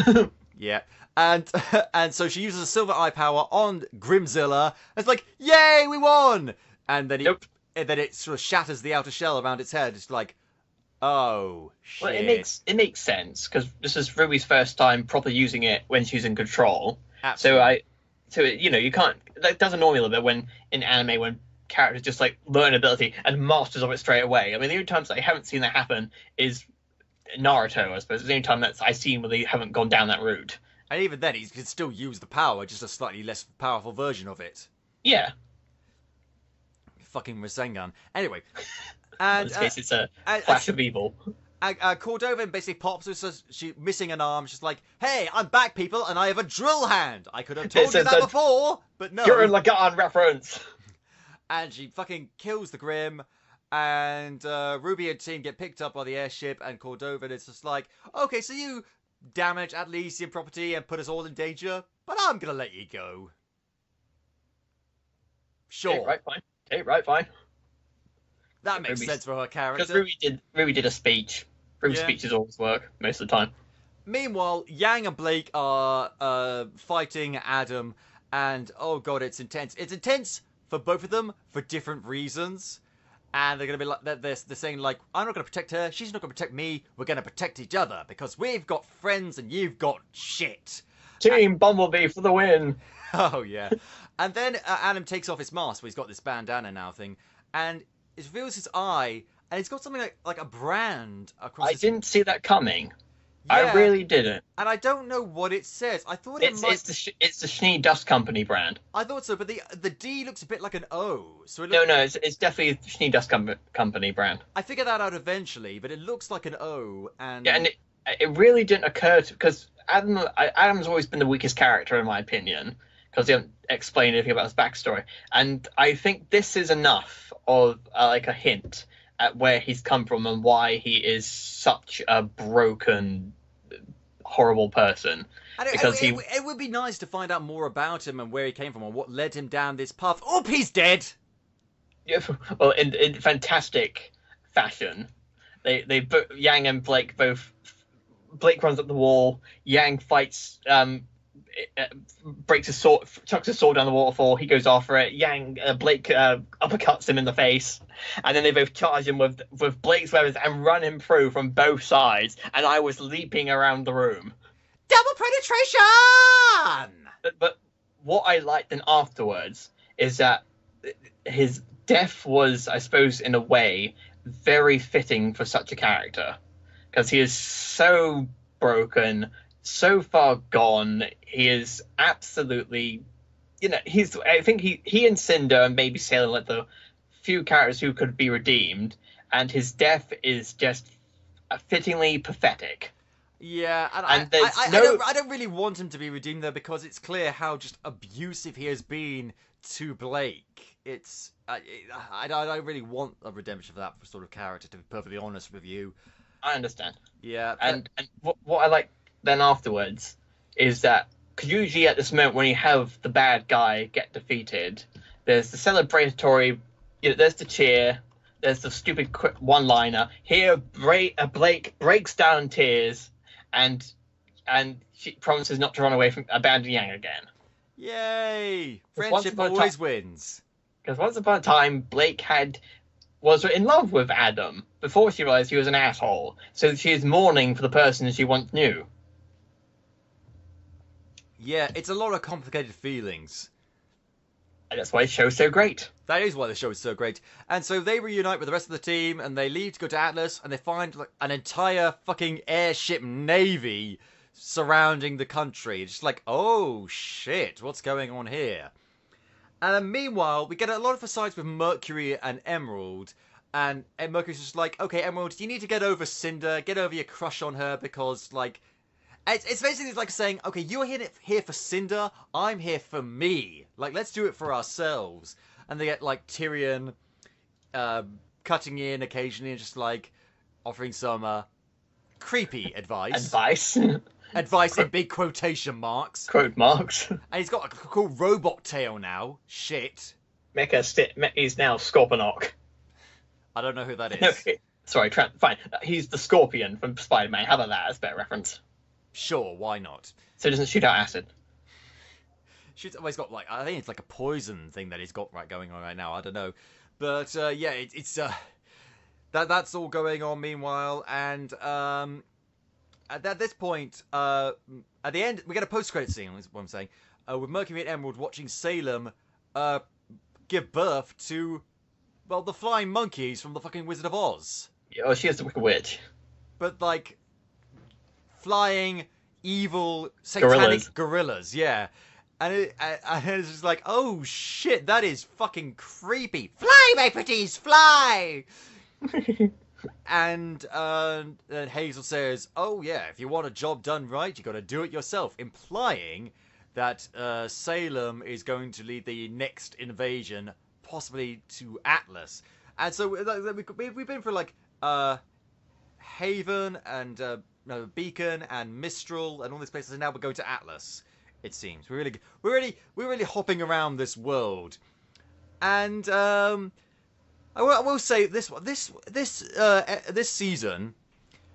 Yeah. And so she uses a Silver Eye power on Grimzilla. It's like, yay, we won! And then it sort of shatters the outer shell around its head. It's like, oh shit. Well, it makes sense because this is RWBY's first time properly using it when she's in control. Absolutely. So you can't. That doesn't normally a little bit when in anime when characters just like learn ability and masters of it straight away. I mean, the only times I haven't seen that happen is Naruto. I suppose it's the only time that I've seen where they haven't gone down that route. And even then, he can still use the power, just a slightly less powerful version of it. Yeah. Fucking Rasengan. Anyway. And, in this case, it's a flash of evil. Cordova basically pops her, so she's missing an arm. She's like, hey, I'm back, people, and I have a drill hand. I could have told you that before, but no. You're a Lagan reference. And she fucking kills the Grim, and RWBY and team get picked up by the airship, and Cordova is just like, okay, so you damage Atlassian property and put us all in danger, but I'm gonna let you go. Sure. Okay, right, fine. That makes sense for her character. Because RWBY did a speech. RWBY speeches always work most of the time. Meanwhile, Yang and Blake are fighting Adam, and oh god, it's intense. It's intense for both of them for different reasons. And they're going to be like, they're saying like, I'm not going to protect her, she's not going to protect me, we're going to protect each other, because we've got friends and you've got shit. Team Bumblebee for the win. Oh, yeah. And then Adam takes off his mask, where he's got this bandana now thing, and it reveals his eye, and it's got something like a brand across his... didn't see that coming. Yeah. I really didn't. And I don't know what it says. I thought it's the Schnee Dust Company brand. I thought so, but the D looks a bit like an O. So No, it's definitely the Schnee Dust Company brand. I figured that out eventually, but it looks like an O. And yeah, and it really didn't occur to because Adam's always been the weakest character in my opinion because he hasn't explained anything about his backstory, and I think this is enough of like a hint at where he's come from and why he is such a broken, horrible person. And it would be nice to find out more about him and where he came from and what led him down this path. Oh, he's dead! Yeah, well, in fantastic fashion. They Yang and Blake both... Blake runs up the wall, Yang fights... breaks his sword, chucks his sword down the waterfall. He goes after it. Blake uppercuts him in the face, and then they both charge him with Blake's weapons and run him through from both sides. And I was leaping around the room. Double penetration. But what I liked then afterwards is that his death was, I suppose, in a way, very fitting for such a character, because he is so broken, so far gone. He is absolutely, I think he and Cinder and maybe Sailor like the few characters who could be redeemed, and his death is just fittingly pathetic. Yeah, and I don't really want him to be redeemed though, because it's clear how just abusive he has been to Blake. I don't really want a redemption for that sort of character, to be perfectly honest with you. I understand. Yeah, and what I like then afterwards is that, because usually at this moment when you have the bad guy get defeated, there's the celebratory, there's the cheer, there's the stupid one-liner. Here, Blake breaks down in tears, and she promises not to run away from abandon Yang again. Yay! Friendship always wins. Because once upon a time, Blake was in love with Adam before she realized he was an asshole. So she is mourning for the person she once knew. Yeah, it's a lot of complicated feelings. And that's why the show's so great. That is why the show is so great. And so they reunite with the rest of the team, and they leave to go to Atlas, and they find like an entire fucking airship navy surrounding the country. It's just like, oh shit, what's going on here? And then meanwhile, we get a lot of asides with Mercury and Emerald. And Mercury's just like, okay, Emerald, you need to get over Cinder, get over your crush on her, because, like, it's basically like saying, okay, you're here for Cinder, I'm here for me. Like, let's do it for ourselves. And they get, like, Tyrion cutting in occasionally and just, like, offering some creepy advice. Advice in big quotation marks. Quote marks. And he's got a cool robot tail now. Shit. He's now Scorponok. I don't know who that is. Okay. Sorry, fine. He's the Scorpion from Spider-Man. How about that? That's a better reference. Sure, why not? So he doesn't shoot out acid. He's got, like, I think it's like a poison thing that he's got going on right now. I don't know. But, yeah, it's that's all going on meanwhile. And, at this point, at the end, we get a post-credit scene, is what I'm saying, with Mercury and Emerald watching Salem give birth to, well, the flying monkeys from the fucking Wizard of Oz. Yeah, oh, she is the Wicked Witch. But, like, flying, evil, satanic gorillas, yeah. And it's just like, oh shit, that is fucking creepy. Fly, my pretties, fly! And Hazel says, oh yeah, if you want a job done right, you got to do it yourself, implying that Salem is going to lead the next invasion, possibly to Atlas. And so we've been for like Haven and Beacon and Mistral and all these places, and now we're going to Atlas. It seems we're really hopping around this world, and I will say this season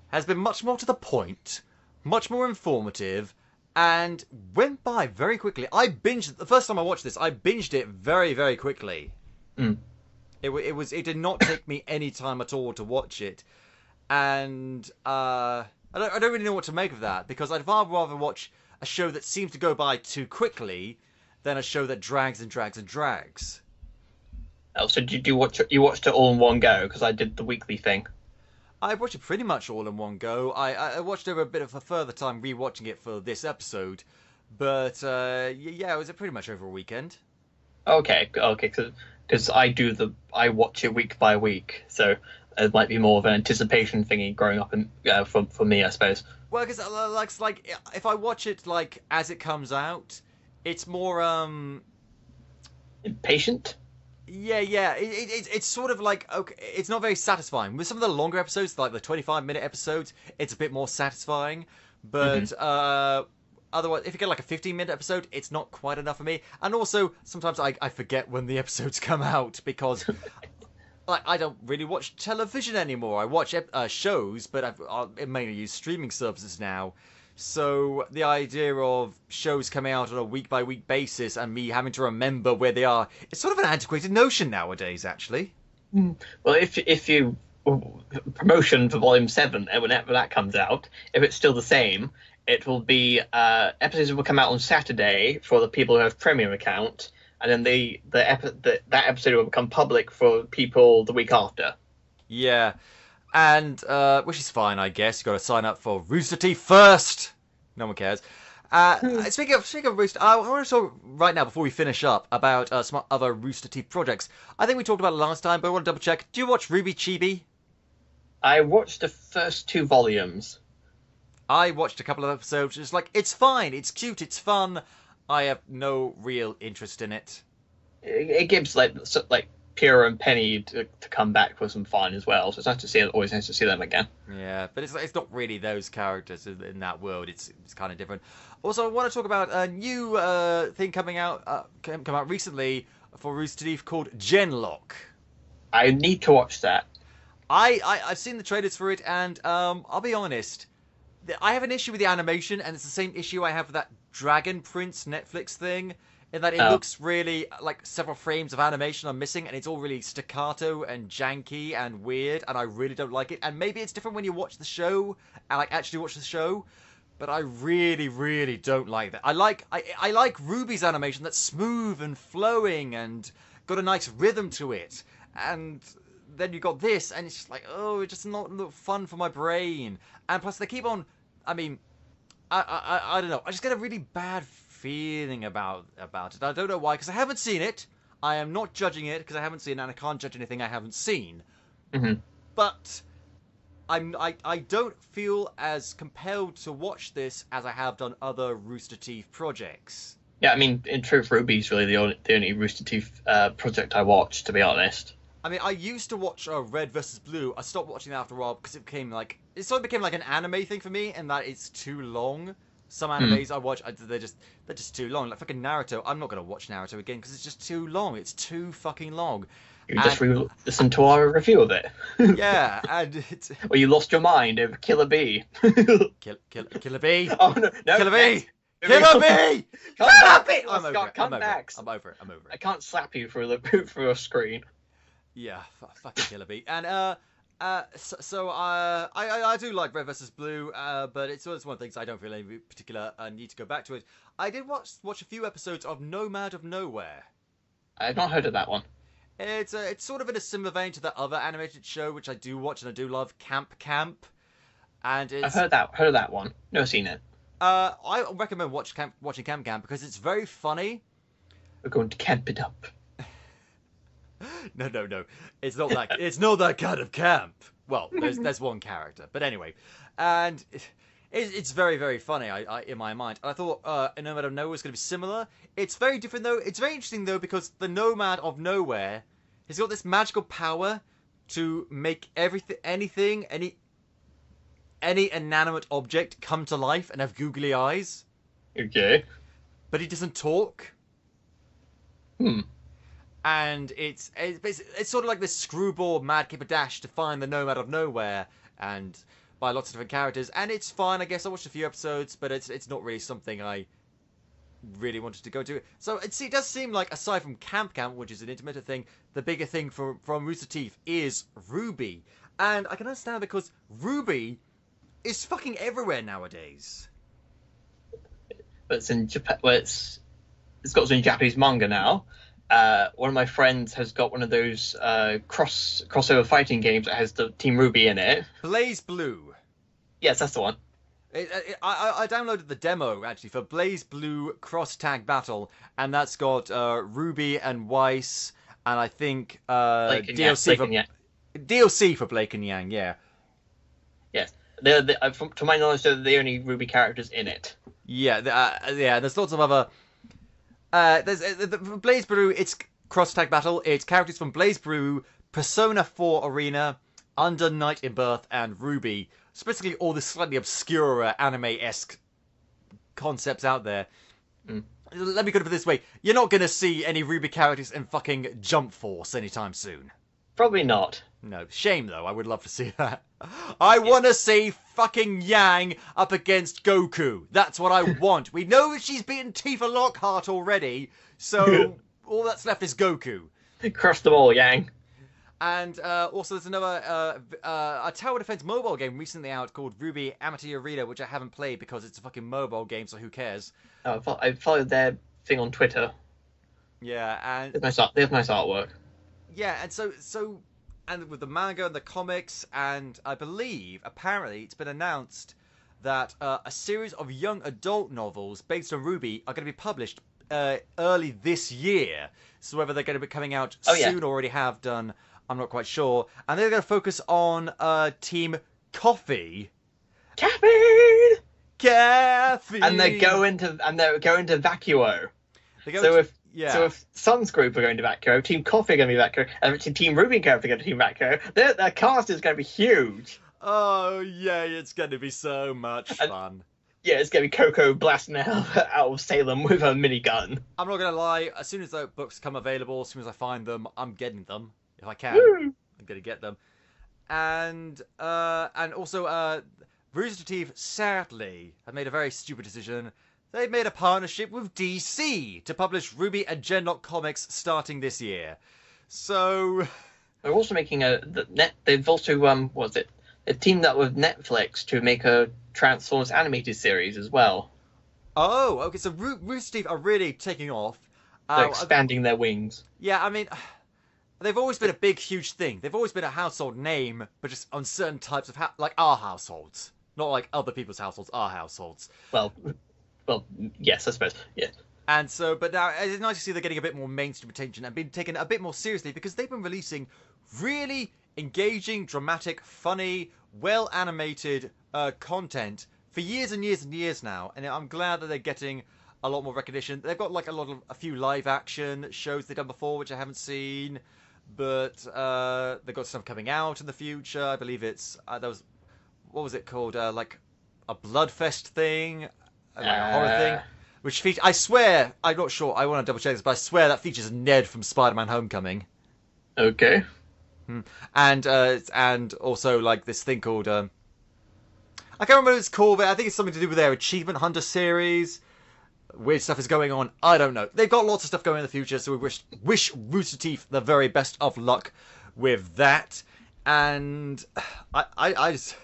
has been much more to the point, much more informative, and went by very quickly. I binged the first time I watched this. I binged it very, very quickly. It did not take me any time at all to watch it, and I don't really know what to make of that, because I'd far rather watch a show that seems to go by too quickly than a show that drags and drags and drags. Oh, so did you watched it all in one go? Because I did the weekly thing. I watched it pretty much all in one go. I watched over a bit of a further time rewatching it for this episode, but yeah, it was pretty much over a weekend. Okay, because I watch it week by week, so it might be more of an anticipation thingy growing up for me, I suppose. Well, because like if I watch it like as it comes out, it's more impatient. Yeah. It's sort of like, okay, it's not very satisfying. With some of the longer episodes, like the 25-minute episodes, it's a bit more satisfying. But otherwise, if you get like a 15-minute episode, it's not quite enough for me. And also, sometimes I forget when the episodes come out, because like I don't really watch television anymore. I watch shows, but I mainly use streaming services now. So the idea of shows coming out on a week-by-week basis and me having to remember where they are, it's sort of an antiquated notion nowadays, actually. Well, if you promotion for Volume 7, whenever that comes out, if it's still the same, it will be episodes will come out on Saturday for the people who have Premium account, and then that episode will become public for people the week after. Yeah, and which is fine, I guess. You got to sign up for Rooster Teeth first. No one cares. Speaking of Rooster, I want to talk right now before we finish up about some other Rooster Teeth projects. I think we talked about it last time, but I want to double check. Do you watch RWBY Chibi? I watched the first 2 volumes. I watched a couple of episodes. It's like, it's fine, it's cute, it's fun. I have no real interest in it. It gives like Pyrrha and Penny to come back for some fun as well. So it's always nice to see them again. Yeah, but it's not really those characters in that world. It's kind of different. Also, I want to talk about a new thing coming out recently for Rooster Teeth called Genlock. I need to watch that. I've seen the trailers for it, and I'll be honest, I have an issue with the animation, and it's the same issue I have with that Dragon Prince Netflix thing, in that it looks really like several frames of animation are missing, and it's all really staccato and janky and weird, and I really don't like it. And maybe it's different when you watch the show and like actually watch the show, but I really, really don't like that. I like RWBY's animation that's smooth and flowing and got a nice rhythm to it, and then you got this, and it's just like, oh, it's just not fun for my brain. And plus, they keep on. I mean, I don't know. I just get a really bad feeling about it. I don't know why, because I haven't seen it. I am not judging it because I haven't seen it, and I can't judge anything I haven't seen. Mm-hmm. But I don't feel as compelled to watch this as I have done other Rooster Teeth projects. Yeah, I mean, in truth, RWBY's really the only Rooster Teeth project I watched, to be honest. I mean, I used to watch Red vs. Blue. I stopped watching that after a while because it sort of became like an anime thing for me, and that it's too long. Some animes I watch, they're just too long. Like fucking Naruto, I'm not gonna watch Naruto again because it's just too long. It's too fucking long. You just listen to our review of it. Yeah, and it's. Or you lost your mind over Killer Bee. Killer Bee. Oh no, Killer Bee. Killer Bee. Killer Bee. I'm over it. I can't slap you through a screen. Yeah, fucking Killer Bee. And I do like Red vs. Blue, but it's one of the things I don't feel any particular need to go back to it. I did watch a few episodes of Nomad of Nowhere. I've not heard of that one. It's sort of in a similar vein to that other animated show which I do watch and I do love, Camp. And it's, I've heard of that one. Never seen it. I recommend watching Camp because it's very funny. We're going to camp it up. No. It's not that. It's not that kind of camp. Well, there's one character, but anyway, and it's very, very funny. I in my mind, I thought Nomad of Nowhere was going to be similar. It's very different though. It's very interesting though because the Nomad of Nowhere has got this magical power to make anything, any inanimate object come to life and have googly eyes. Okay. But he doesn't talk. And it's sort of like this screwball madcap dash to find the Nomad of Nowhere, and by lots of different characters, and it's fine. I guess I watched a few episodes, but it's not really something I really wanted to go to. So it does seem like, aside from Camp, which is an intermittent thing, the bigger thing from Rooster Teeth is RWBY, and I can understand because RWBY is fucking everywhere nowadays. But it's in Japan. Well, it's got some Japanese manga now. One of my friends has got one of those crossover fighting games that has the Team RWBY in it. Blaze Blue. Yes, that's the one. I downloaded the demo actually for Blaze Blue Cross Tag Battle, and that's got RWBY and Weiss, and I think DLC for Blake and Yang. Yeah. Yes, to my knowledge, they're the only RWBY characters in it. Yeah, There's lots of other. There's Blaze Blue. It's Cross Tag Battle. It's characters from Blaze Blue, Persona 4 Arena, Under Night in Birth, and RWBY. It's basically all the slightly obscure anime-esque concepts out there. Let me put it this way: you're not gonna see any RWBY characters in fucking Jump Force anytime soon. Probably not. No, shame though. I would love to see that. I want to see fucking Yang up against Goku. That's what I want. We know that she's beaten Tifa Lockhart already, so all that's left is Goku. Crush them all, Yang. And also there's another a tower defense mobile game recently out called RWBY Amateur Arena, which I haven't played because it's a fucking mobile game, so who cares? I followed their thing on Twitter. Yeah, and There's nice artwork. yeah, and and with the manga and the comics, and I believe apparently it's been announced that a series of young adult novels based on RWBY are going to be published early this year. So whether they're going to be coming out soon or already have done, I'm not quite sure. And they're going to focus on Team Coffee. Caffeine! Caffeine! And they're going to Vacuo. So if Sun's group are going to Vacuo, Team Coffee are going to be Vacuo, and Team RWBY are going to Team Vacuo, their cast is going to be huge. Oh, yeah, it's going to be so much fun. Yeah, it's going to be Coco blasting out of Salem with a minigun. I'm not going to lie, as soon as those books come available, as soon as I find them, I'm getting them. If I can, Woo! I'm going to get them. And also, Rooster Teeth, sadly, have made a very stupid decision. They've made a partnership with DC to publish RWBY and Genlock comics starting this year. So... They're also making they've also, they've teamed up with Netflix to make a Transformers animated series as well. Oh, okay, so Rooster Teeth are really taking off. They're expanding their wings. Yeah, I mean, they've always been a big, huge thing. They've always been a household name, but just on certain types of, like our households. Not like other people's households, our households. Well, yes, I suppose, yeah. And so, but now it's nice to see they're getting a bit more mainstream attention and being taken a bit more seriously because they've been releasing really engaging, dramatic, funny, well-animated content for years and years and years now. And I'm glad that they're getting a lot more recognition. They've got like a few live-action shows they've done before, which I haven't seen, but they've got stuff coming out in the future. I believe it's what was it called? Like a Bloodfest thing, like a horror thing. Which feature? I swear, I'm not sure. I want to double check this, but I swear that features Ned from Spider-Man: Homecoming. Okay. And also like this thing called I can't remember what it's called, but I think it's something to do with their Achievement Hunter series. Weird stuff is going on. I don't know. They've got lots of stuff going in the future, so we wish Rooster Teeth the very best of luck with that. And I just,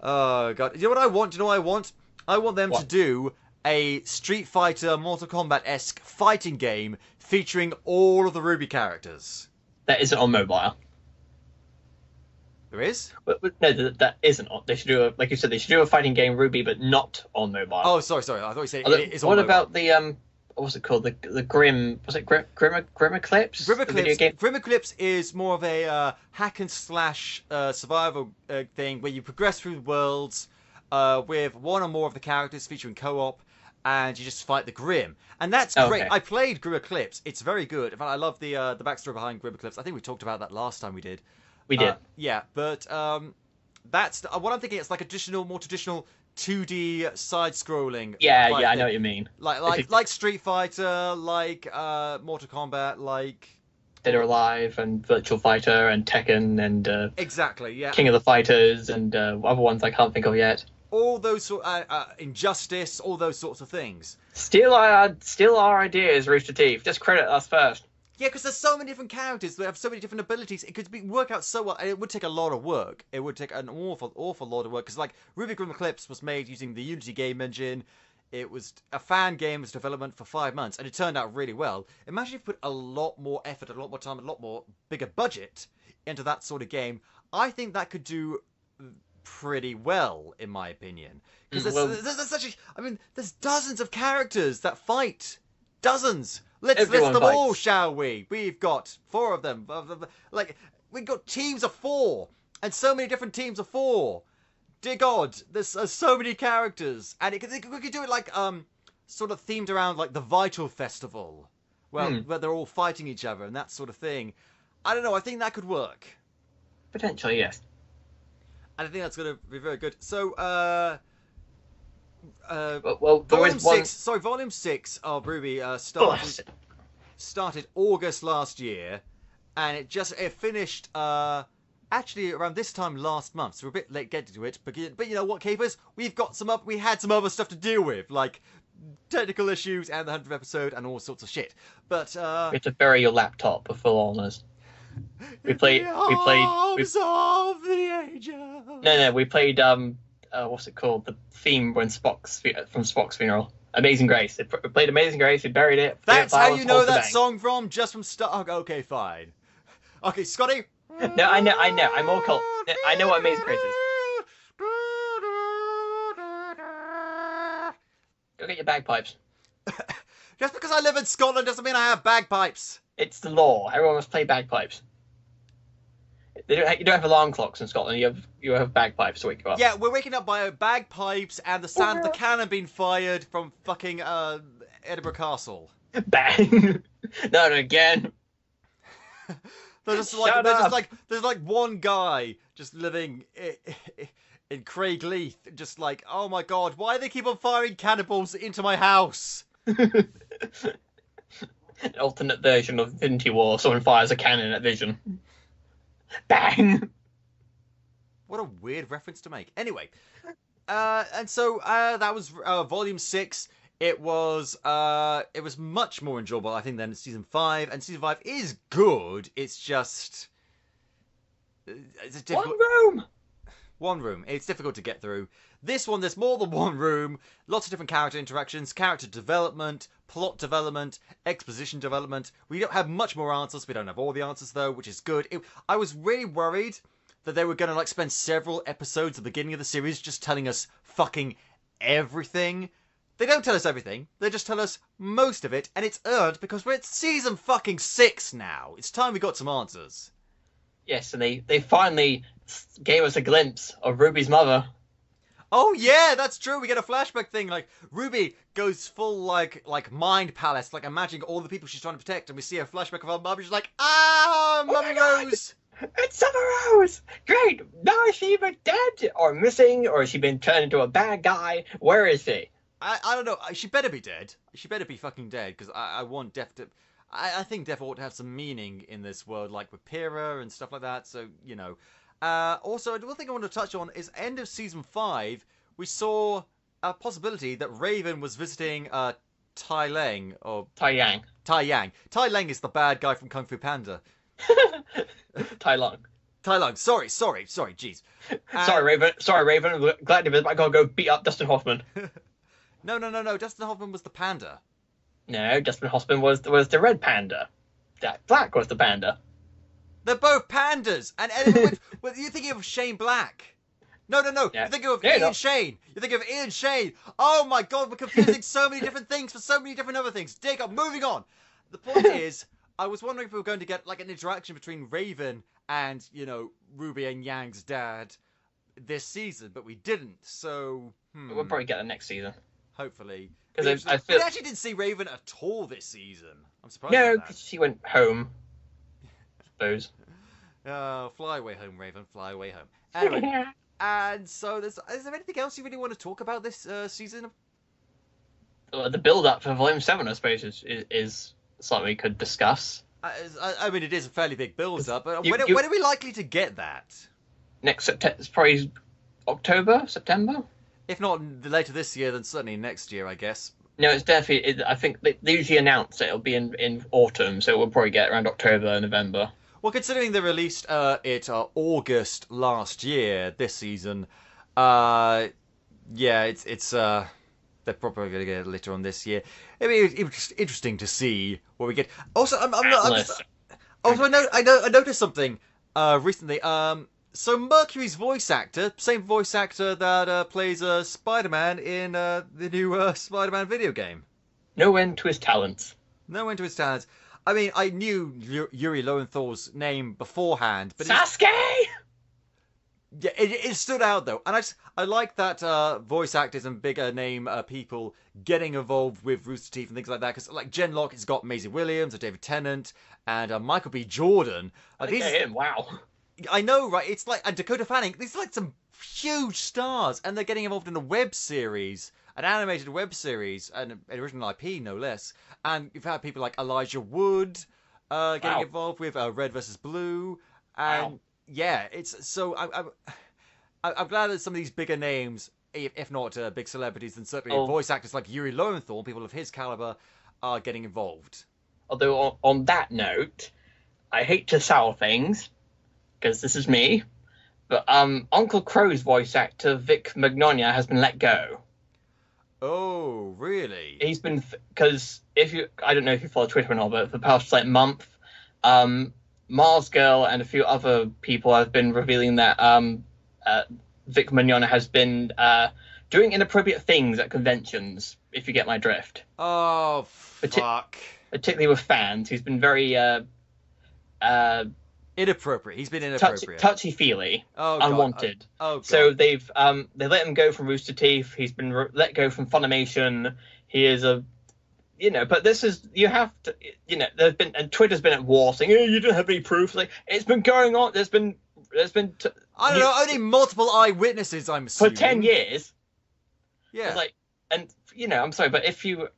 oh god, you know what I want? Do you know what I want? I want them to do a Street Fighter, Mortal Kombat-esque fighting game featuring all of the RWBY characters. That isn't on mobile. There is? No, that isn't on. They should do like you said, they should do a fighting game RWBY, but not on mobile. Oh, sorry. I thought you said it is on What mobile. about the what was it called? The Grim? Was it Grim Eclipse? Grim Eclipse is more of a hack and slash survival thing where you progress through the worlds with one or more of the characters featuring co-op, and you just fight the Grim. And that's great. Okay. I played Grim Eclipse. It's very good. In fact, I love the backstory behind Grim Eclipse. I think we talked about that last time we did. We did. Yeah, but that's what I'm thinking. It's like more traditional 2D side-scrolling. Yeah, I know what you mean. Like Street Fighter, like Mortal Kombat, like Dead or Alive and Virtual Fighter and Tekken and exactly, yeah. King of the Fighters and other ones I can't think of yet. All those Injustice, all those sorts of things. Steal our ideas, Rooster Teeth. Just credit us first. Yeah, because there's so many different characters that have so many different abilities. It could work out so well, and it would take a lot of work. It would take an awful lot of work. Because like RWBY Grim Eclipse was made using the Unity game engine. It was a fan game, was development for 5 months, and it turned out really well. Imagine if you put a lot more effort, a lot more time, a lot more bigger budget into that sort of game. I think that could do pretty well, in my opinion. Because there's dozens of characters that fight. Dozens. Let's list them all, shall we? We've got 4 of them. Like, we've got teams of 4. And so many different teams of 4. Dear God, there's so many characters. And we could do it like, sort of themed around, like, the Vital Festival. Well, where they're all fighting each other and that sort of thing. I don't know, I think that could work. Potentially, yes. And I think that's going to be very good. So, Volume 6 of RWBY started August last year, and it finished actually around this time last month. So we're a bit late getting to it, but you know what, Capers? We had some other stuff to deal with, like technical issues and the 100th episode and all sorts of shit. But you have to bury your laptop with full honors. We played of the Angel. No, we played what's it called? The theme from Spock's funeral. Amazing Grace. They played Amazing Grace. We buried it. That's how you know that song from? Just from okay, fine. Okay, Scotty. No, I know. I'm all cult. I know what Amazing Grace is. Go get your bagpipes. Just because I live in Scotland doesn't mean I have bagpipes. It's the law. Everyone must play bagpipes. You don't have alarm clocks in Scotland. You have bagpipes to wake you up. Yeah, we're waking up by bagpipes and the sound of the cannon being fired from fucking Edinburgh Castle. Bang! Not again. There's like one guy just living in Craigleith, just like, oh my god, why do they keep on firing cannonballs into my house? An alternate version of Infinity War. Someone fires a cannon at Vision. Bang! What a weird reference to make. Anyway, and so that was Volume 6. It was much more enjoyable, I think, than Season 5. And Season 5 is good. It's just... It's a difficult... One room. It's difficult to get through. This one, there's more than one room. Lots of different character interactions, character development, plot development, exposition development. We don't have much more answers. We don't have all the answers, though, which is good. I was really worried that they were going to spend several episodes at the beginning of the series just telling us fucking everything. They don't tell us everything. They just tell us most of it, and it's earned because we're at Season fucking 6 now. It's time we got some answers. Yes, and they finally gave us a glimpse of Ruby's mother. Oh yeah, that's true. We get a flashback thing. Like Ruby goes full like mind palace, like imagining all the people she's trying to protect, and we see a flashback of her mum. She's like, Mummy Rose. It's Summer Rose. Great. Now is she even dead or missing, or has she been turned into a bad guy? Where is she? I don't know. She better be dead. She better be fucking dead because I want Death to. I think Death ought to have some meaning in this world, like with Pyrrha and stuff like that. So you know. Also, one thing I want to touch on is end of Season 5, we saw a possibility that Raven was visiting Tai Leng or Tai Yang. Tai Yang. Tai Leng is the bad guy from Kung Fu Panda. Tai Lung. Tai Lung. Sorry. Jeez. Sorry, Raven. I'm glad to visit, but I gotta go beat up Dustin Hoffman. No. Dustin Hoffman was the panda. No, Dustin Hoffman was the red panda. Jack Black was the panda. They're both pandas. And you're thinking of Shane Black. No. Yeah. You're thinking of Ian Shane. You're thinking of Ian Shane. Oh my god, we're confusing so many different things for so many different other things. Dig up, moving on. The point is, I was wondering if we were going to get like an interaction between Raven and, you know, Ruby and Yang's dad this season, but we didn't. So we'll probably get it next season. Hopefully. Because we actually didn't see Raven at all this season. I'm surprised. No, because she went home. Suppose. Fly away home, Raven. Fly away home. Anyway, and so is there anything else you really want to talk about this season? The build-up for Volume 7, I suppose, is something we could discuss. I mean, it is a fairly big build-up, but when are we likely to get that? Next September, it's probably October, September? If not later this year, then certainly next year, I guess. No, it's definitely. I think they usually announce it'll be in autumn, so we'll probably get around October, November. Well, considering they released it August last year, this season, yeah, it's they're probably going to get it later on this year. I mean, it was just interesting to see what we get. Also, I noticed something recently. So Mercury's voice actor, same voice actor that plays Spider-Man in the new Spider-Man video game. No end to his talents. No end to his talents. I mean, I knew Yuri Lowenthal's name beforehand, but Sasuke! Yeah, it stood out though, and I like that voice actors and bigger name people getting involved with Rooster Teeth and things like that. Because like Genlock has got Maisie Williams, and David Tennant, and Michael B. Jordan. Him, wow. I know, right? It's like, and Dakota Fanning. These are like some huge stars, and they're getting involved in a web series, an animated web series, an original IP, no less. And you've had people like Elijah Wood getting involved with Red vs. Blue, and yeah, it's so. I'm glad that some of these bigger names, if not big celebrities, and certainly voice actors like Yuri Lowenthal, people of his caliber, are getting involved. Although on that note, I hate to sour things, because this is me, but Uncle Crow's voice actor Vic Mignogna has been let go. Oh, really? He's been, because I don't know if you follow Twitter or not, but for the past like month, Mars Girl and a few other people have been revealing that Vic Mignogna has been doing inappropriate things at conventions, if you get my drift. Oh, fuck. Particularly with fans. He's been very inappropriate. He's been inappropriate. Touchy-feely. Oh, unwanted. God. So they let him go from Rooster Teeth. He's been let go from Funimation. He is but this is, you have to, and Twitter's been at war saying, oh, you don't have any proof. Like, it's been going on. There's been I don't know, only multiple eyewitnesses, I'm assuming. For 10 years. Yeah. Like, and, I'm sorry, but if you,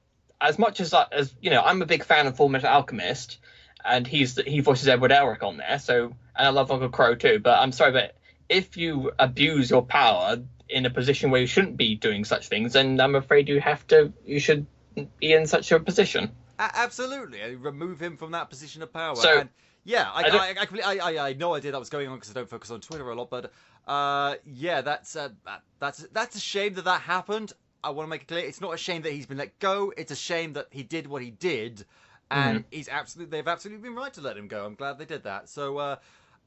as much as I'm a big fan of Full Metal Alchemist, and he voices Edward Elric on there, and I love Uncle Crow too, but I'm sorry, but if you abuse your power in a position where you shouldn't be doing such things, then I'm afraid you should be in such a position. Absolutely. Remove him from that position of power. So, and yeah, I had no idea that was going on because I don't focus on Twitter a lot, but yeah, that's a shame that happened. I want to make it clear, it's not a shame that he's been let go, it's a shame that he did what he did, and they've absolutely been right to let him go. I'm glad they did that. So,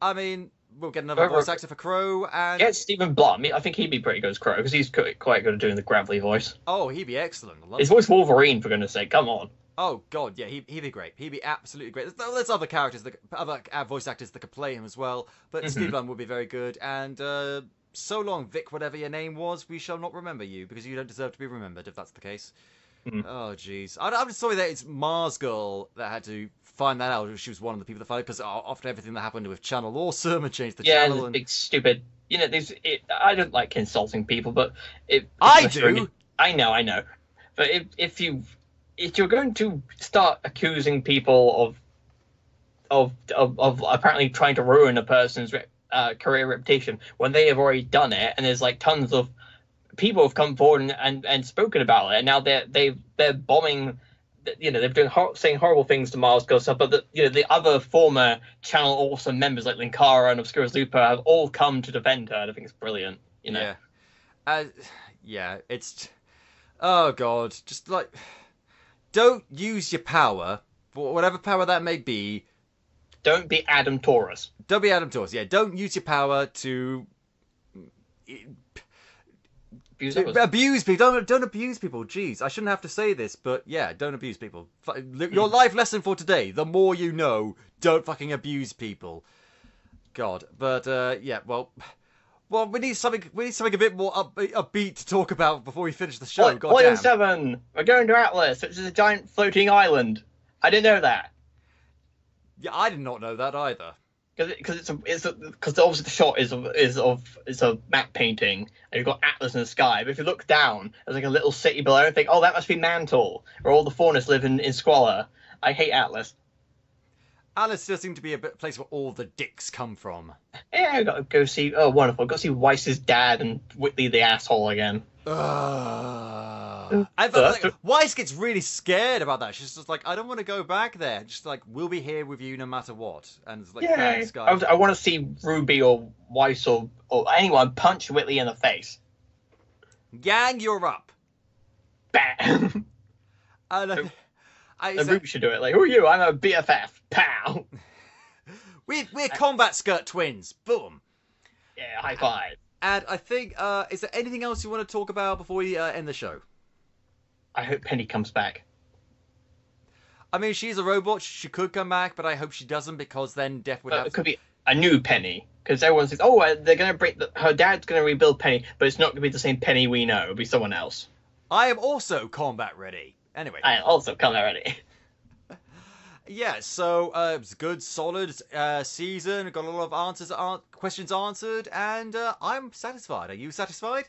I mean, we'll get another voice actor for Crow, and get Stephen Blum. I think he'd be pretty good as Crow, because he's quite good at doing the gravelly voice. Oh, he'd be excellent. His voice Wolverine, for goodness sake, come on. Oh god, yeah, he'd be great. He'd be absolutely great. There's other characters, other voice actors that could play him as well, but Steve Blum would be very good. And so long, Vic, whatever your name was, we shall not remember you because you don't deserve to be remembered. If that's the case. Oh jeez, I'm just sorry that it's Mars Girl that had to find that out. She was one of the people that found it because after everything that happened with Channel Awesome and changed the channel. Yeah, big stupid. I don't like insulting people, but I do. I know. But if you're going to start accusing people of apparently trying to ruin a person's career reputation when they have already done it, and there's like tons of people have come forward and spoken about it, and now they're bombing, they're doing saying horrible things to Mars Girl stuff, but the other former Channel Awesome members like Linkara and Obscurus Lupa have all come to defend her, and I think it's brilliant. Yeah, it's oh god, just like, don't use your power, for whatever power that may be. Don't be Adam Taurus. Don't be Adam Taurus, yeah. Don't use your power to abuse people. Don't abuse people. Jeez, I shouldn't have to say this, but yeah, don't abuse people. Your life lesson for today, the more you know, don't fucking abuse people. God, but yeah, well, we need something a bit more upbeat to talk about before we finish the show. Volume 7, we're going to Atlas, which is a giant floating island. I didn't know that. Yeah, I did not know that either. Because obviously the shot is a map painting, and you've got Atlas in the sky. But if you look down, there's like a little city below, and think, oh, that must be Mantle, where all the faunus live in squalor. I hate Atlas. Atlas does seem to be a place where all the dicks come from. Yeah, I gotta go see. Oh, wonderful! Go see Weiss's dad and Whitley the asshole again. Weiss gets really scared about that. She's just like, I don't want to go back there. Just like, we'll be here with you no matter what. And it's like, thanks, guys. I want to see RWBY or Weiss or anyone punch Whitley in the face. Gang, you're up. Bam. And RWBY should do it. Like, who are you? I'm a BFF. Pow. We're combat skirt twins. Boom. Yeah, high five. And I think, is there anything else you want to talk about before we end the show? I hope Penny comes back. I mean, she's a robot. She could come back, but I hope she doesn't, because then Death would have... It could be a new Penny, because everyone says, oh, they're going to break... her dad's going to rebuild Penny, but it's not going to be the same Penny we know. It'll be someone else. I am also combat ready. Anyway. I am also combat ready. Yeah, so it was a good, solid season. Got a lot of questions answered, and I'm satisfied. Are you satisfied?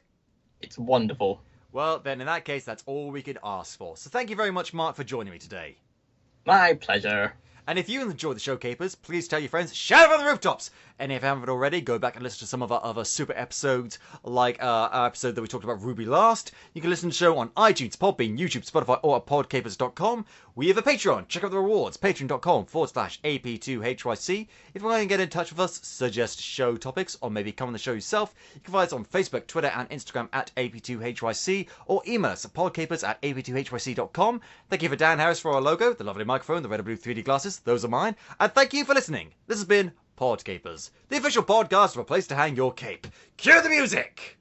It's wonderful. Well, then in that case, that's all we could ask for. So thank you very much, Mark, for joining me today. My pleasure. And if you enjoy the show, Capers, please tell your friends, shout it on the rooftops! And if you haven't already, go back and listen to some of our other super episodes, like our episode that we talked about RWBY last. You can listen to the show on iTunes, Podbean, YouTube, Spotify, or at podcapers.com. We have a Patreon. Check out the rewards, patreon.com/AP2HYC. If you want to get in touch with us, suggest show topics, or maybe come on the show yourself, you can find us on Facebook, Twitter, and Instagram at AP2HYC, or email us at podcapers@AP2HYC.com. Thank you for Dan Harris for our logo, the lovely microphone, the red and blue 3D glasses, those are mine, and thank you for listening. This has been Podcapers, the official podcast of a place to hang your cape. Cue the music!